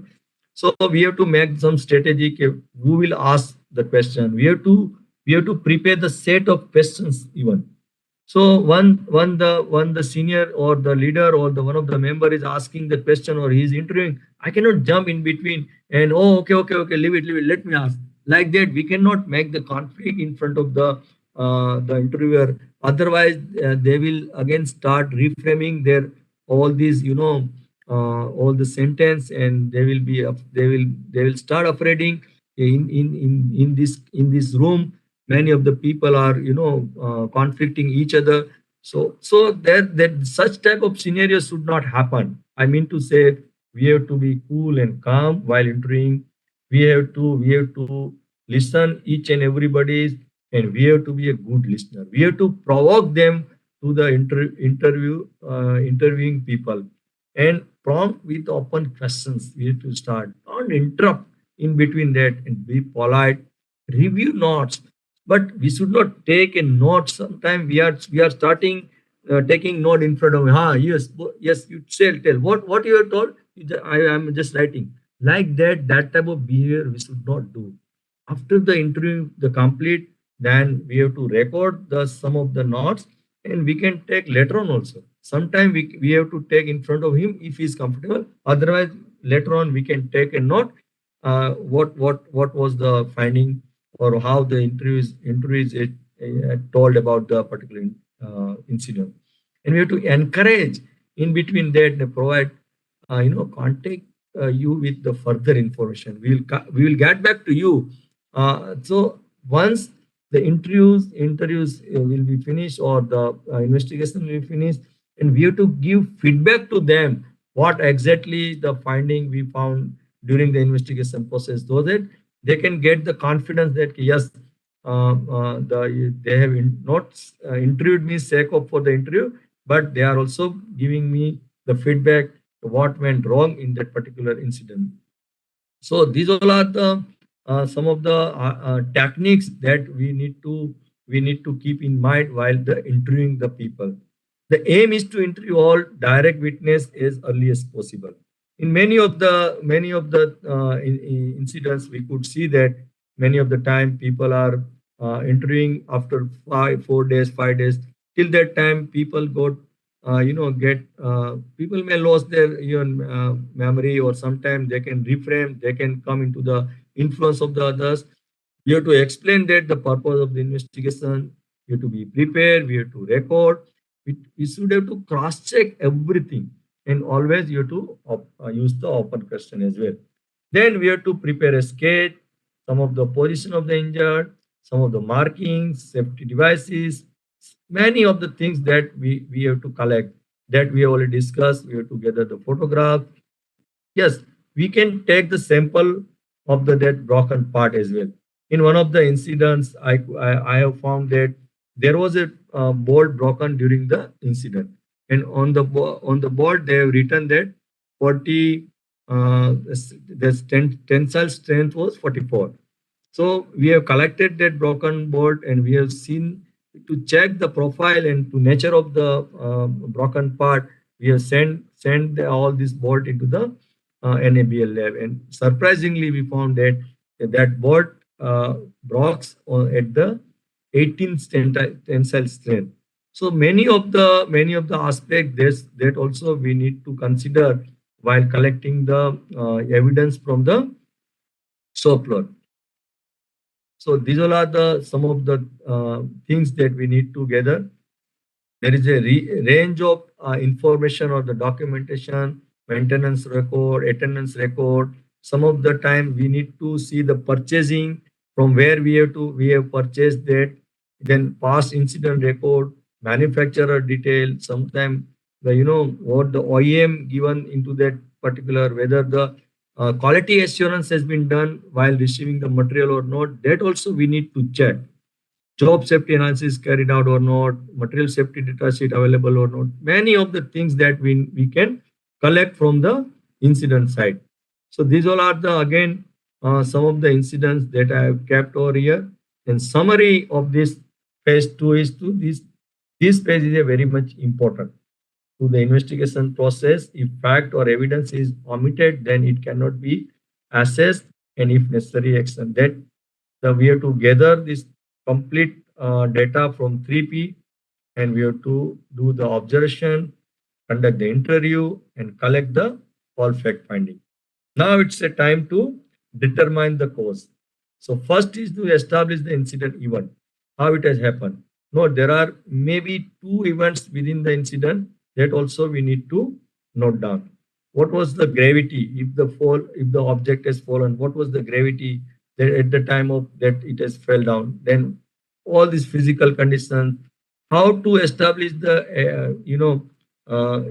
So we have to make some strategy. Who will ask the question? We have to prepare the set of questions even. So one the senior or the leader or the one of the member is asking the question, or he is interviewing. I cannot jump in between and, oh, okay, leave it, let me ask. Like that we cannot make the conflict in front of the interviewer. Otherwise they will again start reframing their all these all the sentence, and they will start afraiding in this room. Many of the people are conflicting each other. So that such type of scenario should not happen. I mean to say, we have to be cool and calm while interviewing. We have to listen each and everybody, and we have to be a good listener. We have to provoke them to the interviewing people, and prompt with open questions. We have to start. Don't interrupt in between that, and be polite. Review notes, but we should not take a note. Sometimes we are starting taking note in front of me. Yes, you tell what you are told. I am just writing. Like that type of behavior we should not do. After the interview the complete, then we have to record the some of the notes, and we can take later on also. Sometime we have to take in front of him if he is comfortable. Otherwise later on we can take a note. What was the finding or how the interview is told about the particular incident. And we have to encourage in between that they provide contact you with the further information. We will get back to you. So once the interviews will be finished, or the investigation will be finished, and we have to give feedback to them what exactly the finding we found during the investigation process, so that they can get the confidence that yes, they have not interviewed me sake of for the interview, but they are also giving me the feedback what went wrong in that particular incident. So these all are the some of the techniques that we need to keep in mind while the interviewing the people. The aim is to interview all direct witness as early as possible. In many of the incidents, we could see that many of the time people are interviewing after 4 days, 5 days. Till that time, people got get people may lose their even memory, or sometimes they can reframe, they can come into the influence of the others. We have to explain that the purpose of the investigation. We have to be prepared. We have to record. We should have to cross check everything, and always you have to use the open question as well. Then we have to prepare a sketch, some of the position of the injured, some of the markings, safety devices, many of the things that we have to collect, that we have already discussed. We have to gather the photograph. Yes, we can take the sample of the that broken part as well. In one of the incidents, I have found that there was a bolt broken during the incident, and on the bolt they have written that 40 tensile strength was 44. So we have collected that broken bolt, and we have seen to check the profile and to nature of the broken part. We have all this bolt into the NABL lab, and surprisingly, we found that that bolt breaks at the 18 tensile strength. So many of the aspects that also we need to consider while collecting the evidence from the show floor. So these all are the some of the things that we need to gather. There is a range of information or the documentation, maintenance record, attendance record. Some of the time we need to see the purchasing, from where we have purchased that, then past incident record, manufacturer detail. Sometimes the what the OEM given into that particular, whether the quality assurance has been done while receiving the material or not. That also we need to check. Job safety analysis carried out or not, material safety data sheet available or not. Many of the things that we can collect from the incident site. So these all are the again some of the incidents that I have kept over here. And summary of this phase 2 is to this phase is a very much important to the investigation process. If fact or evidence is omitted, then it cannot be assessed, and if necessary, action. That we have to gather this complete data from 3P, and we have to do the observation, conduct the interview, and collect the all fact finding. Now it's a time to determine the cause. So first is to establish the incident event, how it has happened. No, there are maybe two events within the incident that also we need to note down. What was the gravity if the object has fallen? What was the gravity that at the time of that it has fell down? Then all these physical conditions, how to establish the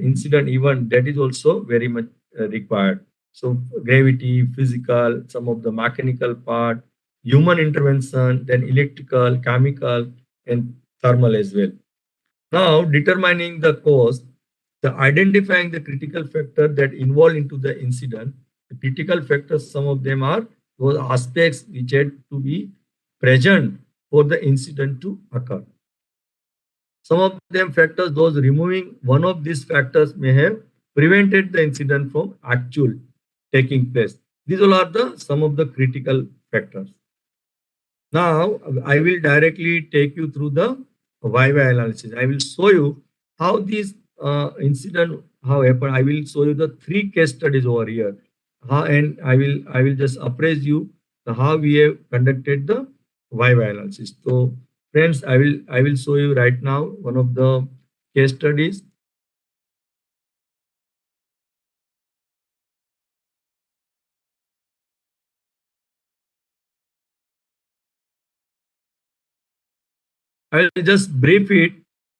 incident event, that is also very much required. So gravity, physical, some of the mechanical part, human intervention, then electrical, chemical, and thermal as well. Now determining the cause, the identifying the critical factor that involved into the incident. The critical factors, some of them are those aspects which had to be present for the incident to occur. Some of them factors, those removing one of these factors may have prevented the incident from actual taking place. These all are the some of the critical factors. Now I will directly take you through the YY analysis. I will show you how this incident how happened. I will show you the 3 case studies over here. And I will just appraise you how we have conducted the viva analysis. So friends, I will show you right now one of the case studies. I will just brief it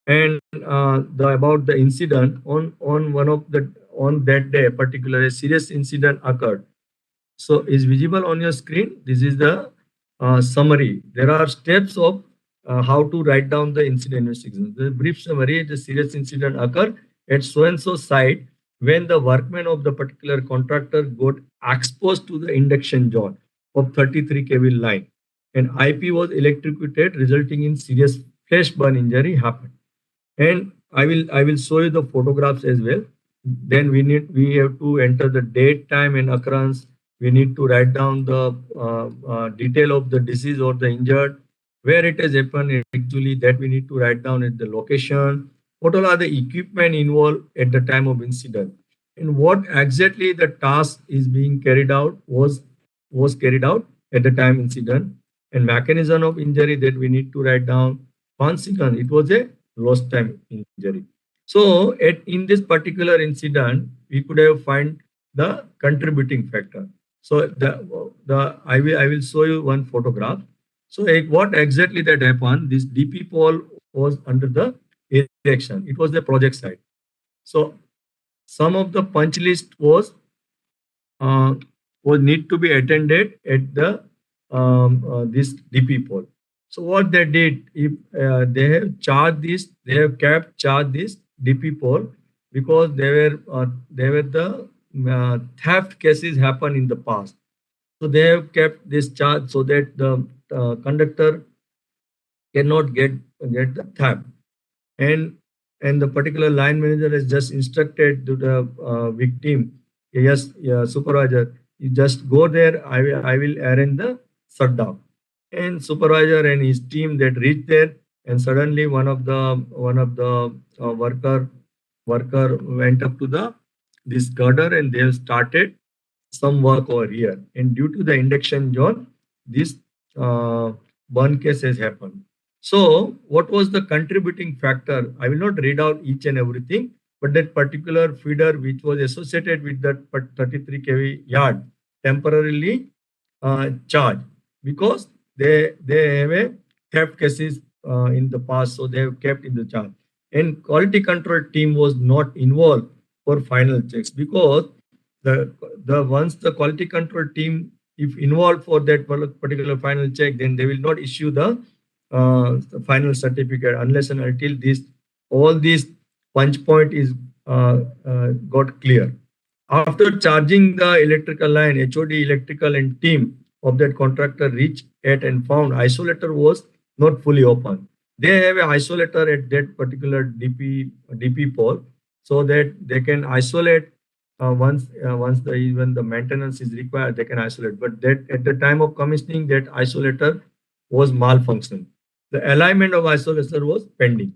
and the about the incident on one of the on that day, particular a serious incident occurred. So is visible on your screen. This is the summary. There are steps of how to write down the incident investigation. The brief summary: the serious incident occurred at so and so site when the workmen of the particular contractor got exposed to the induction zone of 33 kV line, and IP was electrocuted, resulting in serious flash burn injury happened. And I will show you the photographs as well. Then we have to enter the date, time, and occurrence. We need to write down the detail of the disease or the injured, where it has happened actually, that we need to write down at the location. What all are the equipment involved at the time of incident, and what exactly the task is being carried out was carried out at the time incident, and mechanism of injury that we need to write down. Consequence, it was a lost time injury. So in this particular incident, we could have find the contributing factor. So the I will show you one photograph. So what exactly that happened? This DP pole was under the erection. It was the project site. So some of the punch list uh, was need to be attended at the this DP pole. So what they did, if they have charged this, they have kept charge this DP pole because they were the theft cases happen in the past. So they have kept this charge so that the conductor cannot get the theft. and and the particular line manager has just instructed to the victim, yes, yeah, supervisor, you just go there, I will arrange the shutdown. And supervisor and his team that reached there, and suddenly one of the worker went up to the this girder, and they have started some work over here, and due to the induction zone, this uh, burn case has happened. So, what was the contributing factor? I will not read out each and everything, but that particular feeder which was associated with that 33 kV yard temporarily charged because they have a theft cases in the past, so they have kept in the charge. And quality control team was not involved for final checks because the once the quality control team if involved for that particular final check, then they will not issue the final certificate unless and until this all these punch point is got clear. After charging the electrical line, HOD electrical and team of that contractor reached at and found isolator was not fully open. They have a isolator at that particular DP pole so that they can isolate once the even the maintenance is required, they can isolate. But that at the time of commissioning, that isolator was malfunctioning. The alignment of isolator was pending.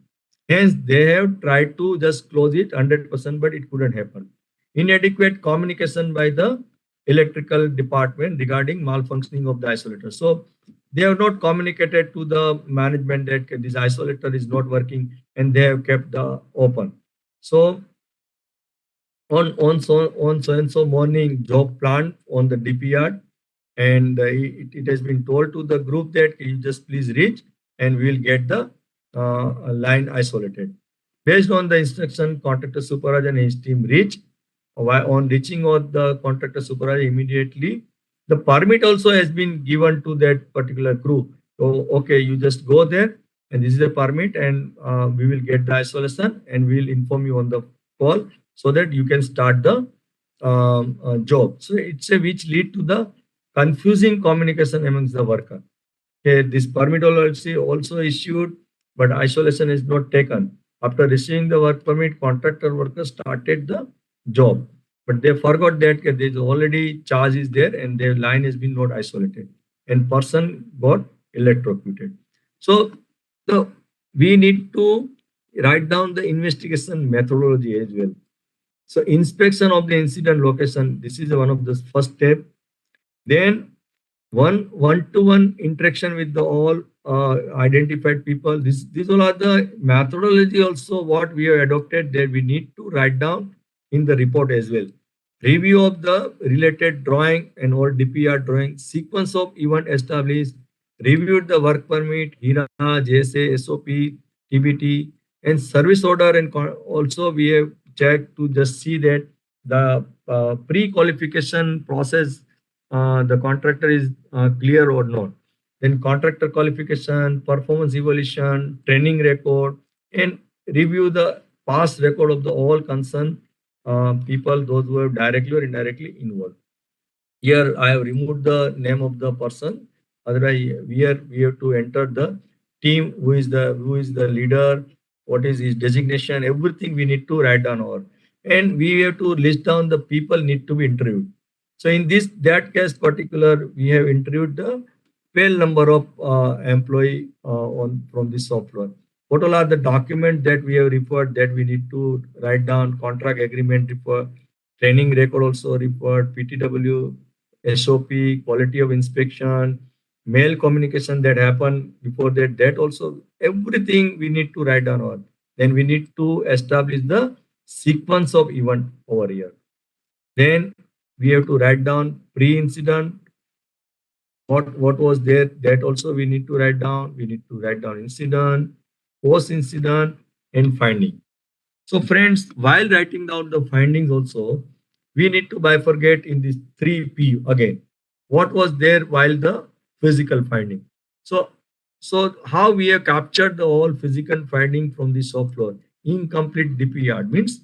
Hence, they have tried to just close it 100%, but it couldn't happen. Inadequate communication by the electrical department regarding malfunctioning of the isolator. So they have not communicated to the management that this isolator is not working, and they have kept the open. So on so and so morning, job planned on the DP yard, and it has been told to the group that you just please reach, and we will get the line isolated. Based on the instruction, contractor supervisor and his team reach. While on reaching of the contractor supervisor immediately, the permit also has been given to that particular group. So, okay, you just go there, and this is the permit, and we will get the isolation, and we will inform you on the call so that you can start the job. So it's a which lead to the confusing communication amongst the worker. Okay, this permit also issued, but isolation is not taken. After receiving the work permit, contractor workers started the job, but they forgot that there is already charge is there and their line has been not isolated, and person got electrocuted. So the we need to write down the investigation methodology as well. So inspection of the incident location, this is one of the first step. Then one-to-one interaction with the all identified people. These all are the methodology also what we have adopted that we need to write down in the report as well. Review of the related drawing and or DPR drawing, sequence of event established, reviewed the work permit, HIRA, JSA, SOP, TBT, and service order, and also we have checked to just see that the pre-qualification process, the contractor is clear or not. Then contractor qualification, performance evaluation, training record, and review the past record of the all concerned people, those who have directly or indirectly involved. Here I have removed the name of the person. Otherwise, we have to enter the team, who is the leader, what is his designation, everything we need to write down over. And we have to list down the people need to be interviewed. So in this that case particular, we have interviewed the well number of employee on from this software. What all are the documents that we have referred that we need to write down? Contract agreement refer, training record also referred, PTW, SOP, quality of inspection, mail communication that happened before that, that also everything we need to write down on. Then we need to establish the sequence of event over here. Then we have to write down pre-incident, what was there, that also we need to write down. We need to write down incident, post-incident, and finding. So friends, while writing down the findings also, we need to bifurcate in these 3P again. What was there while the physical finding? So how we have captured the all physical finding from the software? Incomplete DPR means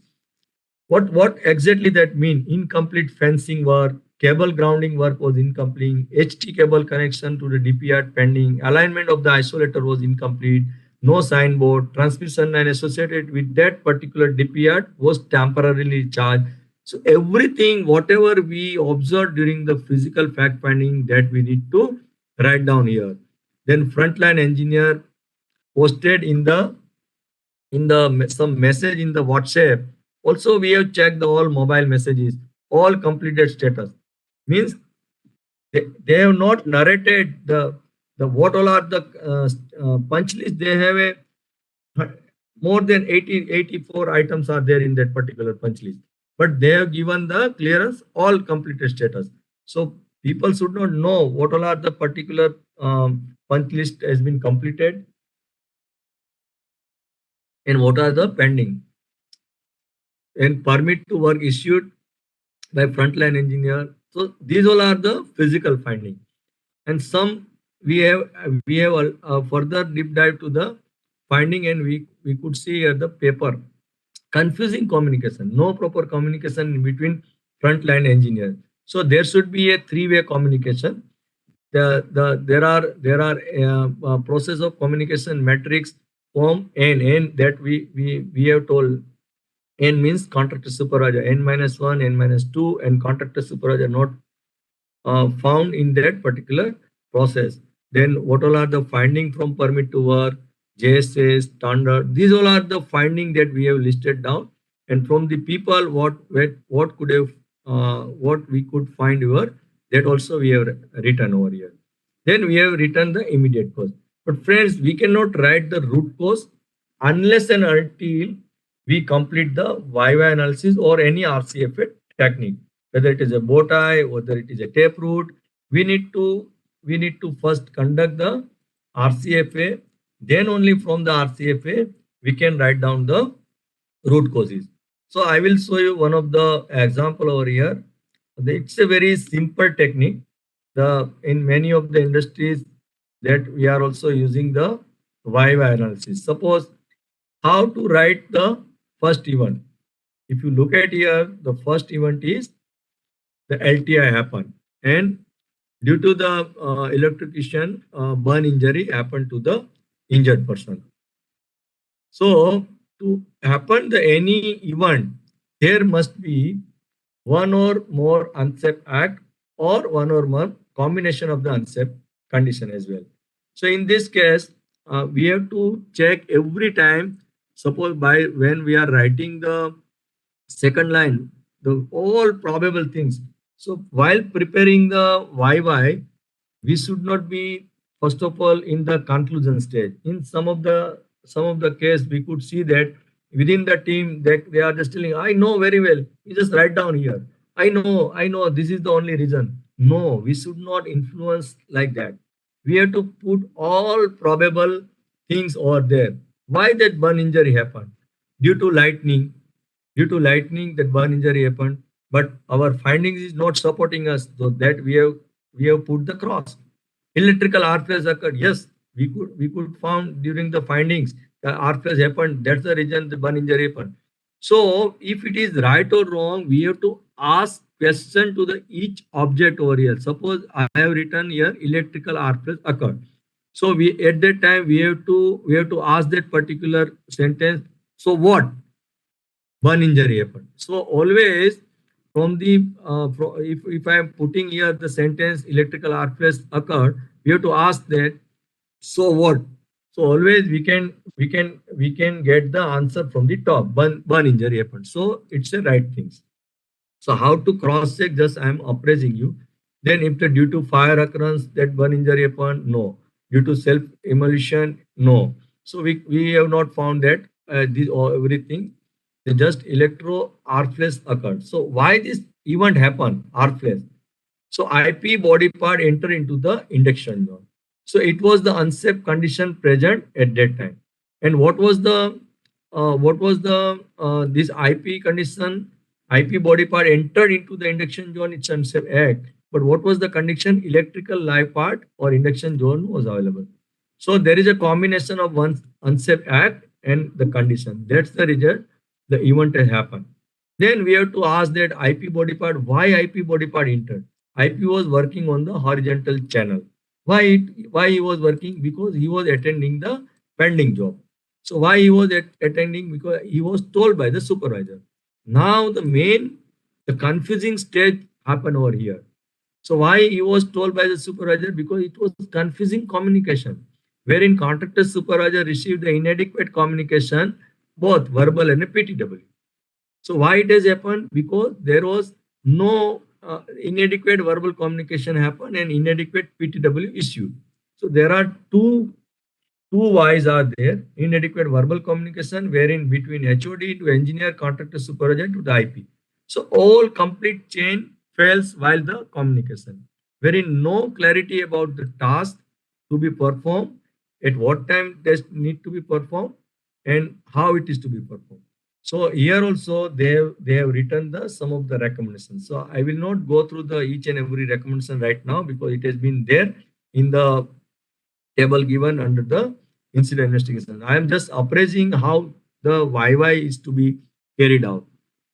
what exactly that mean? Incomplete fencing work, cable grounding work was incomplete, HT cable connection to the DPR pending, alignment of the isolator was incomplete, no signboard, transmission line associated with that particular DPR was temporarily charged. So everything, whatever we observed during the physical fact finding, that we need to write down here. Then frontline engineer posted in the some message in the WhatsApp. Also, we have checked the all mobile messages, all completed status. Means they have not narrated the what all are the punch list. They have a more than 84 items are there in that particular punch list, but they have given the clearance all completed status. So people should not know what all are the particular punch list has been completed and what are the pending, and permit to work issued by frontline engineer. So these all are the physical finding, and some we have a further deep dive to the finding, and we could see here the paper confusing communication, no proper communication between frontline engineer. So there should be a three-way communication. There are process of communication matrix form n that we have told. N means contractor supervisor, n minus 1, n minus 2, and contractor supervisor not found in that particular process. Then what all are the finding from permit to work, JSA, standard. These all are the finding that we have listed down. And from the people, what could have what we could find here, that also we have written over here. Then we have written the immediate cause. But friends, we cannot write the root cause unless and until we complete the YY analysis or any RCFA technique, whether it is a bow tie, whether it is a tape root. We need to first conduct the RCFA. Then only from the RCFA we can write down the root causes. So I will show you one of the example over here. It's a very simple technique. In many of the industries that we are also using the YY analysis. Suppose how to write the first event. If you look at here, the first event is the LTI happened, and due to the electrocution, burn injury happened to the injured person. So to happen the any event, there must be one or more unsafe act or one or more combination of the unsafe condition as well. So in this case, we have to check every time. Suppose by when we are writing the second line, the all probable things. So while preparing the YY, we should not be, first of all, in the conclusion stage. In some of the case, we could see that within the team they are just telling, I know very well, you just write down here. I know this is the only reason. No, we should not influence like that. We have to put all probable things over there. Why that burn injury happened? Due to lightning. Due to lightning, that burn injury happened. But our findings is not supporting us. So that we have put the cross. Electrical arc flash occurred. Yes, we could found during the findings the arc flash happened. That's the reason the burn injury happened. So if it is right or wrong, we have to ask question to the each object over here. Suppose I have written here electrical arc flash occurred. So we at that time we have to ask that particular sentence. So what? Burn injury happened. So always from the if I am putting here the sentence electrical arc flash occurred, we have to ask that so what. So always we can get the answer from the top. Burn injury happened. So it's the right things. So how to cross check? Just I am appraising you. Then if the due to fire occurrence that burn injury happened, no. Due to self emulsion, no. So we have not found that this or everything. They just electro arc flash occurred. So why this event happened? Arc flash. So IP body part enter into the induction zone. So it was the unsafe condition present at that time. And what was the this IP condition? IP body part entered into the induction zone. It's unsafe act. But what was the condition? Electrical live part or induction zone was available. So there is a combination of one unsafe act and the condition. That's the result. The event has happened. Then we have to ask that IP body part. Why IP body part entered? IP was working on the horizontal channel. Why he was working? Because he was attending the pending job. So why he was attending? Because he was told by the supervisor. Now the confusing stage happened over here. So why he was told by the supervisor? Because it was confusing communication, wherein contractor supervisor received the inadequate communication, both verbal and PTW. So why it has happened? Because there was no inadequate verbal communication happened and inadequate PTW issued. So there are two whys are there. Inadequate verbal communication, wherein between HOD to engineer, contractor supervisor to the IP. So all complete chain fails while the communication, wherein no clarity about the task to be performed, at what time test need to be performed, and how it is to be performed. So here also they have written the some of the recommendations. So I will not go through the each and every recommendation right now because it has been there in the table given under the incident investigation. I am just appraising how the YY is to be carried out.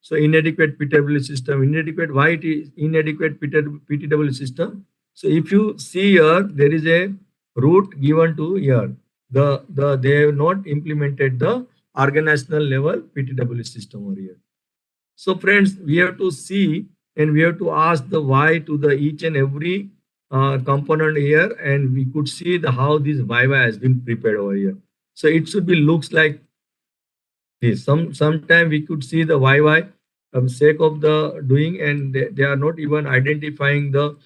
So inadequate PTW system, inadequate, why it is inadequate PTW system. So if you see here, there is a route given to here. They have not implemented the organizational level PTW system over here. So friends, we have to see and we have to ask the why to the each and every component here, and we could see the how this YY has been prepared over here. So it should be looks like this. Sometime we could see the YY sake of the doing, and they are not even identifying the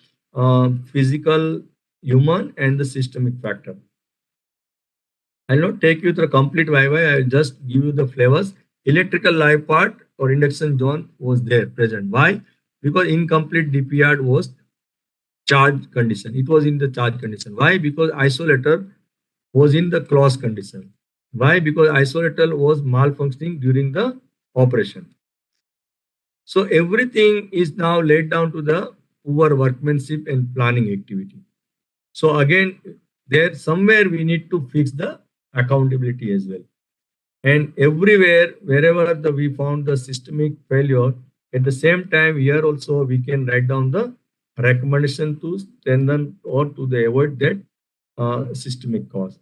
physical, human, and the systemic factor. I'll not take you through complete YY. I'll just give you the flavors. Electrical live part or induction zone was there present. Why? Because incomplete DPR was charge condition. It was in the charge condition. Why? Because isolator was in the close condition. Why? Because isolator was malfunctioning during the operation. So everything is now laid down to the poor workmanship and planning activity. So again, there somewhere we need to fix the accountability as well. And everywhere, wherever we found the systemic failure, at the same time, here also we can write down the recommendation to strengthen or to the avoid that systemic cause.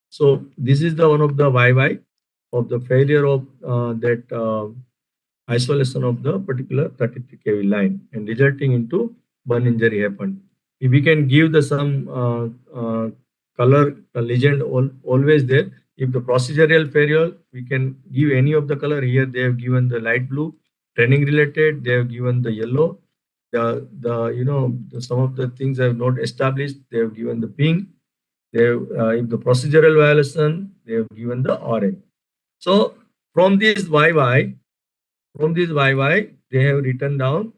So this is the one of the YY of the failure of that isolation of the particular 33 kV line and resulting into burn injury happened. If we can give the some color legend always there. If the procedural failure, we can give any of the color. Here they have given the light blue. Training related, they have given the yellow. some of the things have not established, they have given the ping. They have, if the procedural violation, they have given the orange. So from this YY, they have written down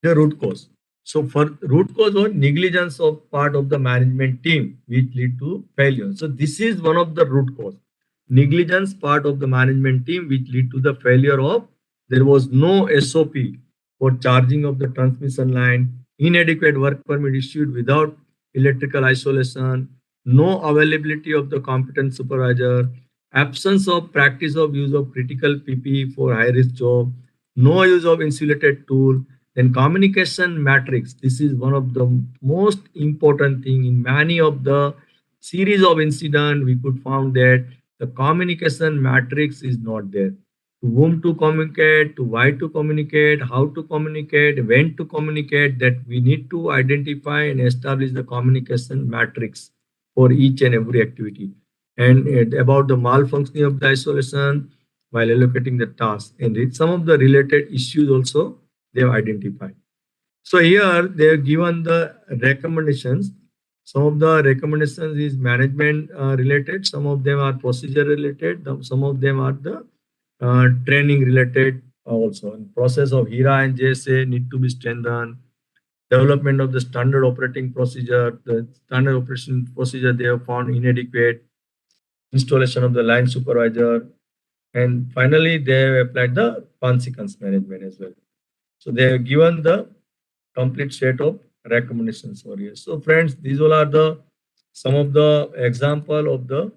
the root cause. So for root cause or negligence of part of the management team which lead to failure. So this is one of the root cause. Negligence part of the management team which lead to the failure of, there was no SOP for charging of the transmission line, inadequate work permit issued without electrical isolation, no availability of the competent supervisor, absence of practice of use of critical PPE for high risk job, no use of insulated tool. Then communication matrix. This is one of the most important thing in many of the series of incident. We could found that the communication matrix is not there. To whom to communicate, to why to communicate, how to communicate, when to communicate. That we need to identify and establish the communication matrix for each and every activity. And about the malfunctioning of the isolation while allocating the task, and some of the related issues also they have identified. So here they have given the recommendations. Some of the recommendations is management related, some of them are procedure related, some of them are the training related also. And process of HERA and JSA need to be strengthened. Development of the standard operating procedure, the standard operation procedure they have found inadequate. Installation of the line supervisor, and finally they have applied the consequence management as well. So they have given the complete set of recommendations for you. So friends, these all are the some of the example of the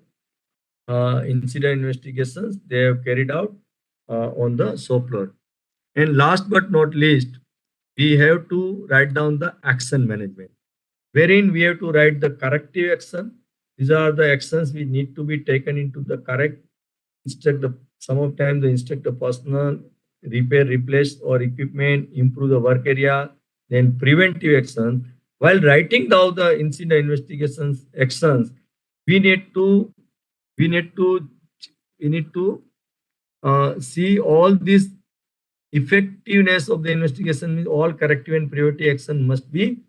incident investigations they have carried out on the shop floor. And last but not least, we have to write down the action management, wherein we have to write the corrective action. These are the actions which need to be taken into the correct, instruct the, some of time the instruct the personnel, repair, replace or equipment, improve the work area, then preventive action. While writing down the incident investigations actions, we need to we need to we need to see all these effectiveness of the investigation. Means all corrective and preventive action must be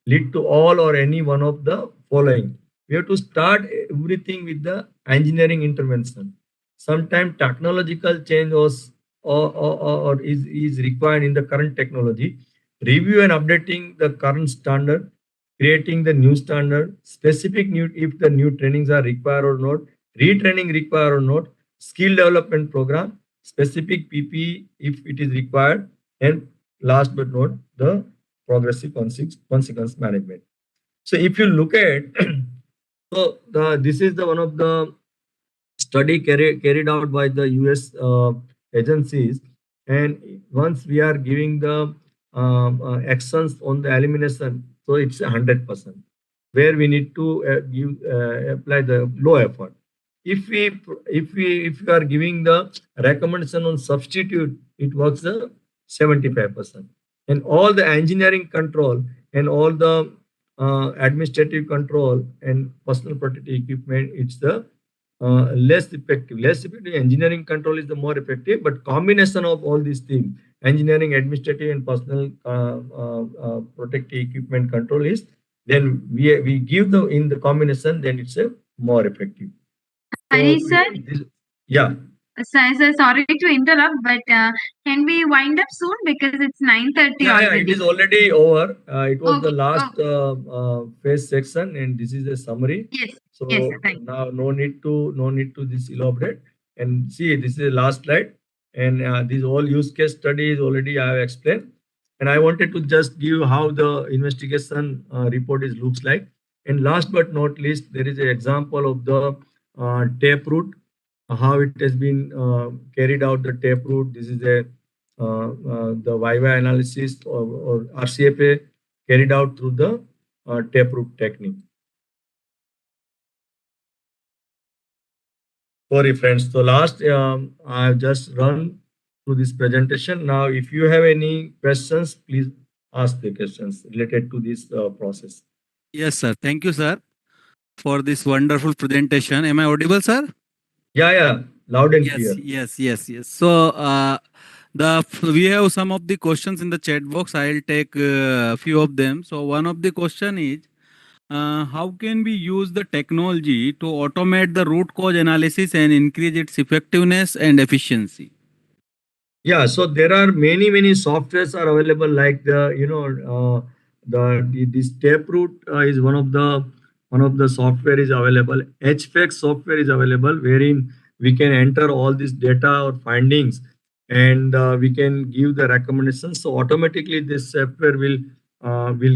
lead to all or any one of the following. We have to start everything with the engineering intervention. Sometimes technological change or is required in the current technology. Review and updating the current standard, creating the new standard, specific new if the new trainings are required or not, retraining required or not, skill development program, specific PPE if it is required, and last but not the progressive consequence management. So if you look at so this is the one of the study carried out by the US agencies, and once we are giving the actions on the elimination, so it's 100%, where we need to give apply the low effort. If we are giving the recommendation on substitute, it works 75%. And all the engineering control and all the administrative control and personal protective equipment, it's the less effective. Less effective engineering control is the more effective, but combination of all these things, engineering, administrative, and personal protective equipment control is, then we give the in the combination, then it's a more effective. Hari So, sir, yeah. sir, sorry to interrupt, but can we wind up soon because it's 9:30 Yeah, it already? is already over. It was the Okay. last phase section, and this is a summary. Yes. So Yes, sir. Thank you. now no need to this elaborate. And see, this is the last slide, and these all use case studies already I have explained. And I wanted to just give how the investigation report is looks like. And last but not least, there is an example of the taproot, how it has been carried out. The taproot. This is a the YY analysis or RCFA carried out through the taproot technique. Sorry, friends. So last, I've just run through this presentation. Now, if you have any questions, please ask the questions related to this process. Yes, sir. Thank you, sir, for this wonderful presentation. Am I audible, sir? Yeah, loud and Yes, clear. yes. So we have some of the questions in the chat box. I'll take a few of them. So one of the question is, how can we use the technology to automate the root cause analysis and increase its effectiveness and efficiency? Yeah, so there are many softwares are available, like the this Taproot is one of the software is available. HFX software is available, wherein we can enter all this data or findings, and we can give the recommendations. So automatically this software will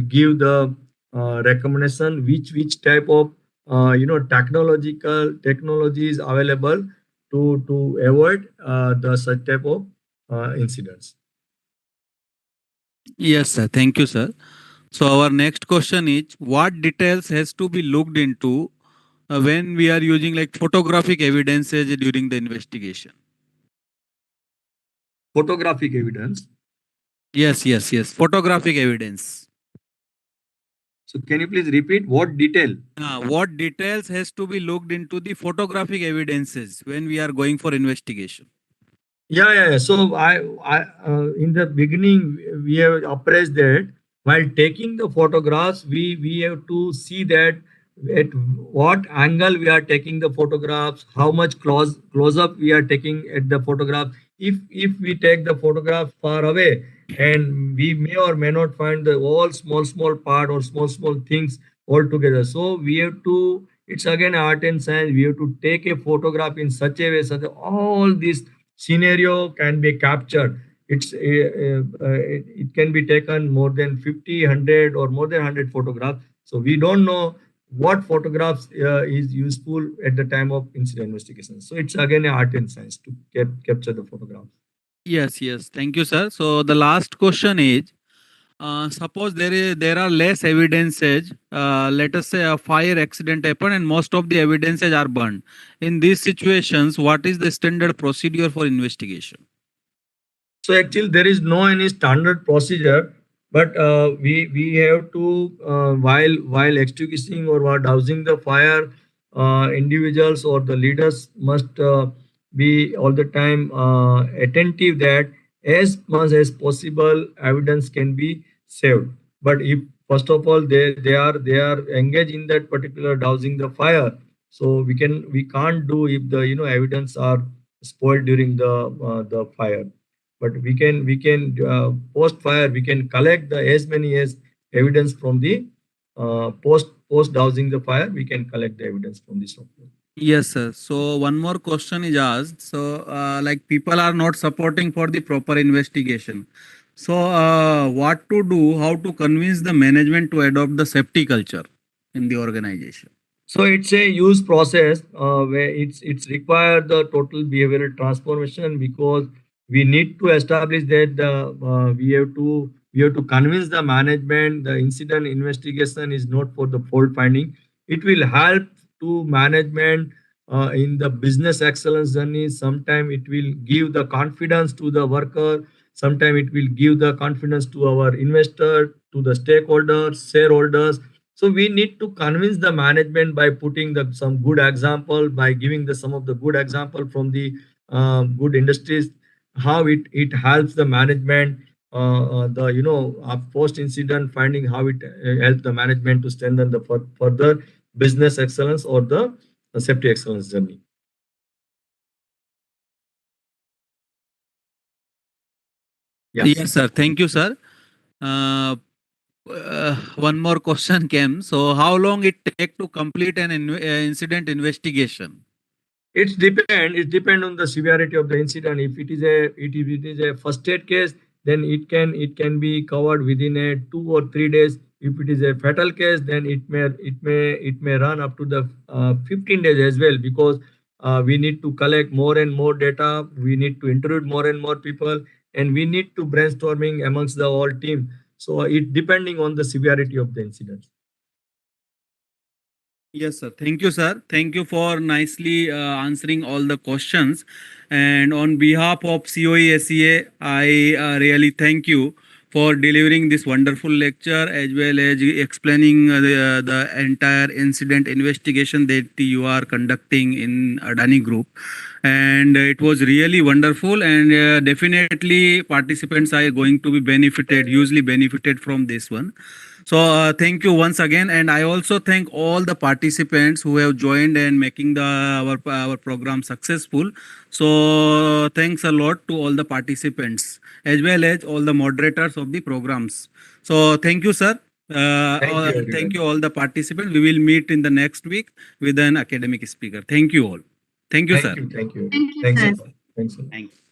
give the recommendation which type of technology is available to avoid the such type of incidents. Yes, sir. Thank you, sir. So our next question is, what details has to be looked into when we are using like photographic evidences during the investigation? Photographic evidence. Yes. Photographic evidence. So can you please repeat what detail? What details has to be looked into the photographic evidences when we are going for investigation? Yeah. So in the beginning we have appraised that while taking the photographs, we have to see that at what angle we are taking the photographs, how much close up we are taking at the photograph. If we take the photograph far away, and we may or may not find the all small part or small things all together. So we have to. It's again art and science. We have to take a photograph in such a way so that all these scenario can be captured. It can be taken more than 50, 100 or more than 100 photographs. So we don't know what photographs is useful at the time of incident investigation. So it's again an art and science to capture the photographs. Yes. Thank you, sir. So the last question is, suppose there are less evidences. Let us say a fire accident happened and most of the evidences are burned. In these situations, what is the standard procedure for investigation? So actually, there is no any standard procedure, but we have to while extinguishing or while dousing the fire, individuals or the leaders must be all the time attentive that as much as possible evidence can be saved. But if first of all they are engaged in that particular dousing the fire, so we can't do if the evidence are spoiled during the fire. But we can post fire, we can collect the as many as evidence from the post dousing the fire, we can collect the evidence from the software. Yes, sir. So one more question is asked. So, like people are not supporting for the proper investigation. So, what to do? How to convince the management to adopt the safety culture in the organization? So it's a use process where it's required the total behavioral transformation, because we need to establish that we have to convince the management the incident investigation is not for the fault finding. It will help to management in the business excellence journey. Sometime it will give the confidence to the worker. Sometime it will give the confidence to our investor, to the stakeholders, shareholders. So we need to convince the management by putting some good example, by giving some of the good example from the good industries, how it helps the management, the post incident finding, how it helps the management to strengthen the further business excellence or the safety excellence journey. Yes. Yes, sir. Thank you, sir. Uh, one more question came. So, how long it take to complete an incident investigation? It depend on the severity of the incident. If it is a first aid case, then it can be covered within a 2 or 3 days. If it is a fatal case, then it may run up to the 15 days as well, because we need to collect more and more data, we need to interview more and more people, and we need to brainstorming amongst the whole team. So it depending on the severity of the incident. Yes, sir. Thank you, sir. Thank you for nicely answering all the questions. And on behalf of CoE-SEA, I really thank you for delivering this wonderful lecture as well as explaining the entire incident investigation that you are conducting in Adani Group. And it was really wonderful, and definitely participants are going to be hugely benefited from this one. So thank you once again, and I also thank all the participants who have joined and making our program successful. So thanks a lot to all the participants as well as all the moderators of the programs. So thank you, sir. Thank you, All the participants. We will meet in the next week with an academic speaker. Thank you all. Thank you, sir. Thank you. Thank you, Thanks a sir. lot. Thanks a lot. Thanks.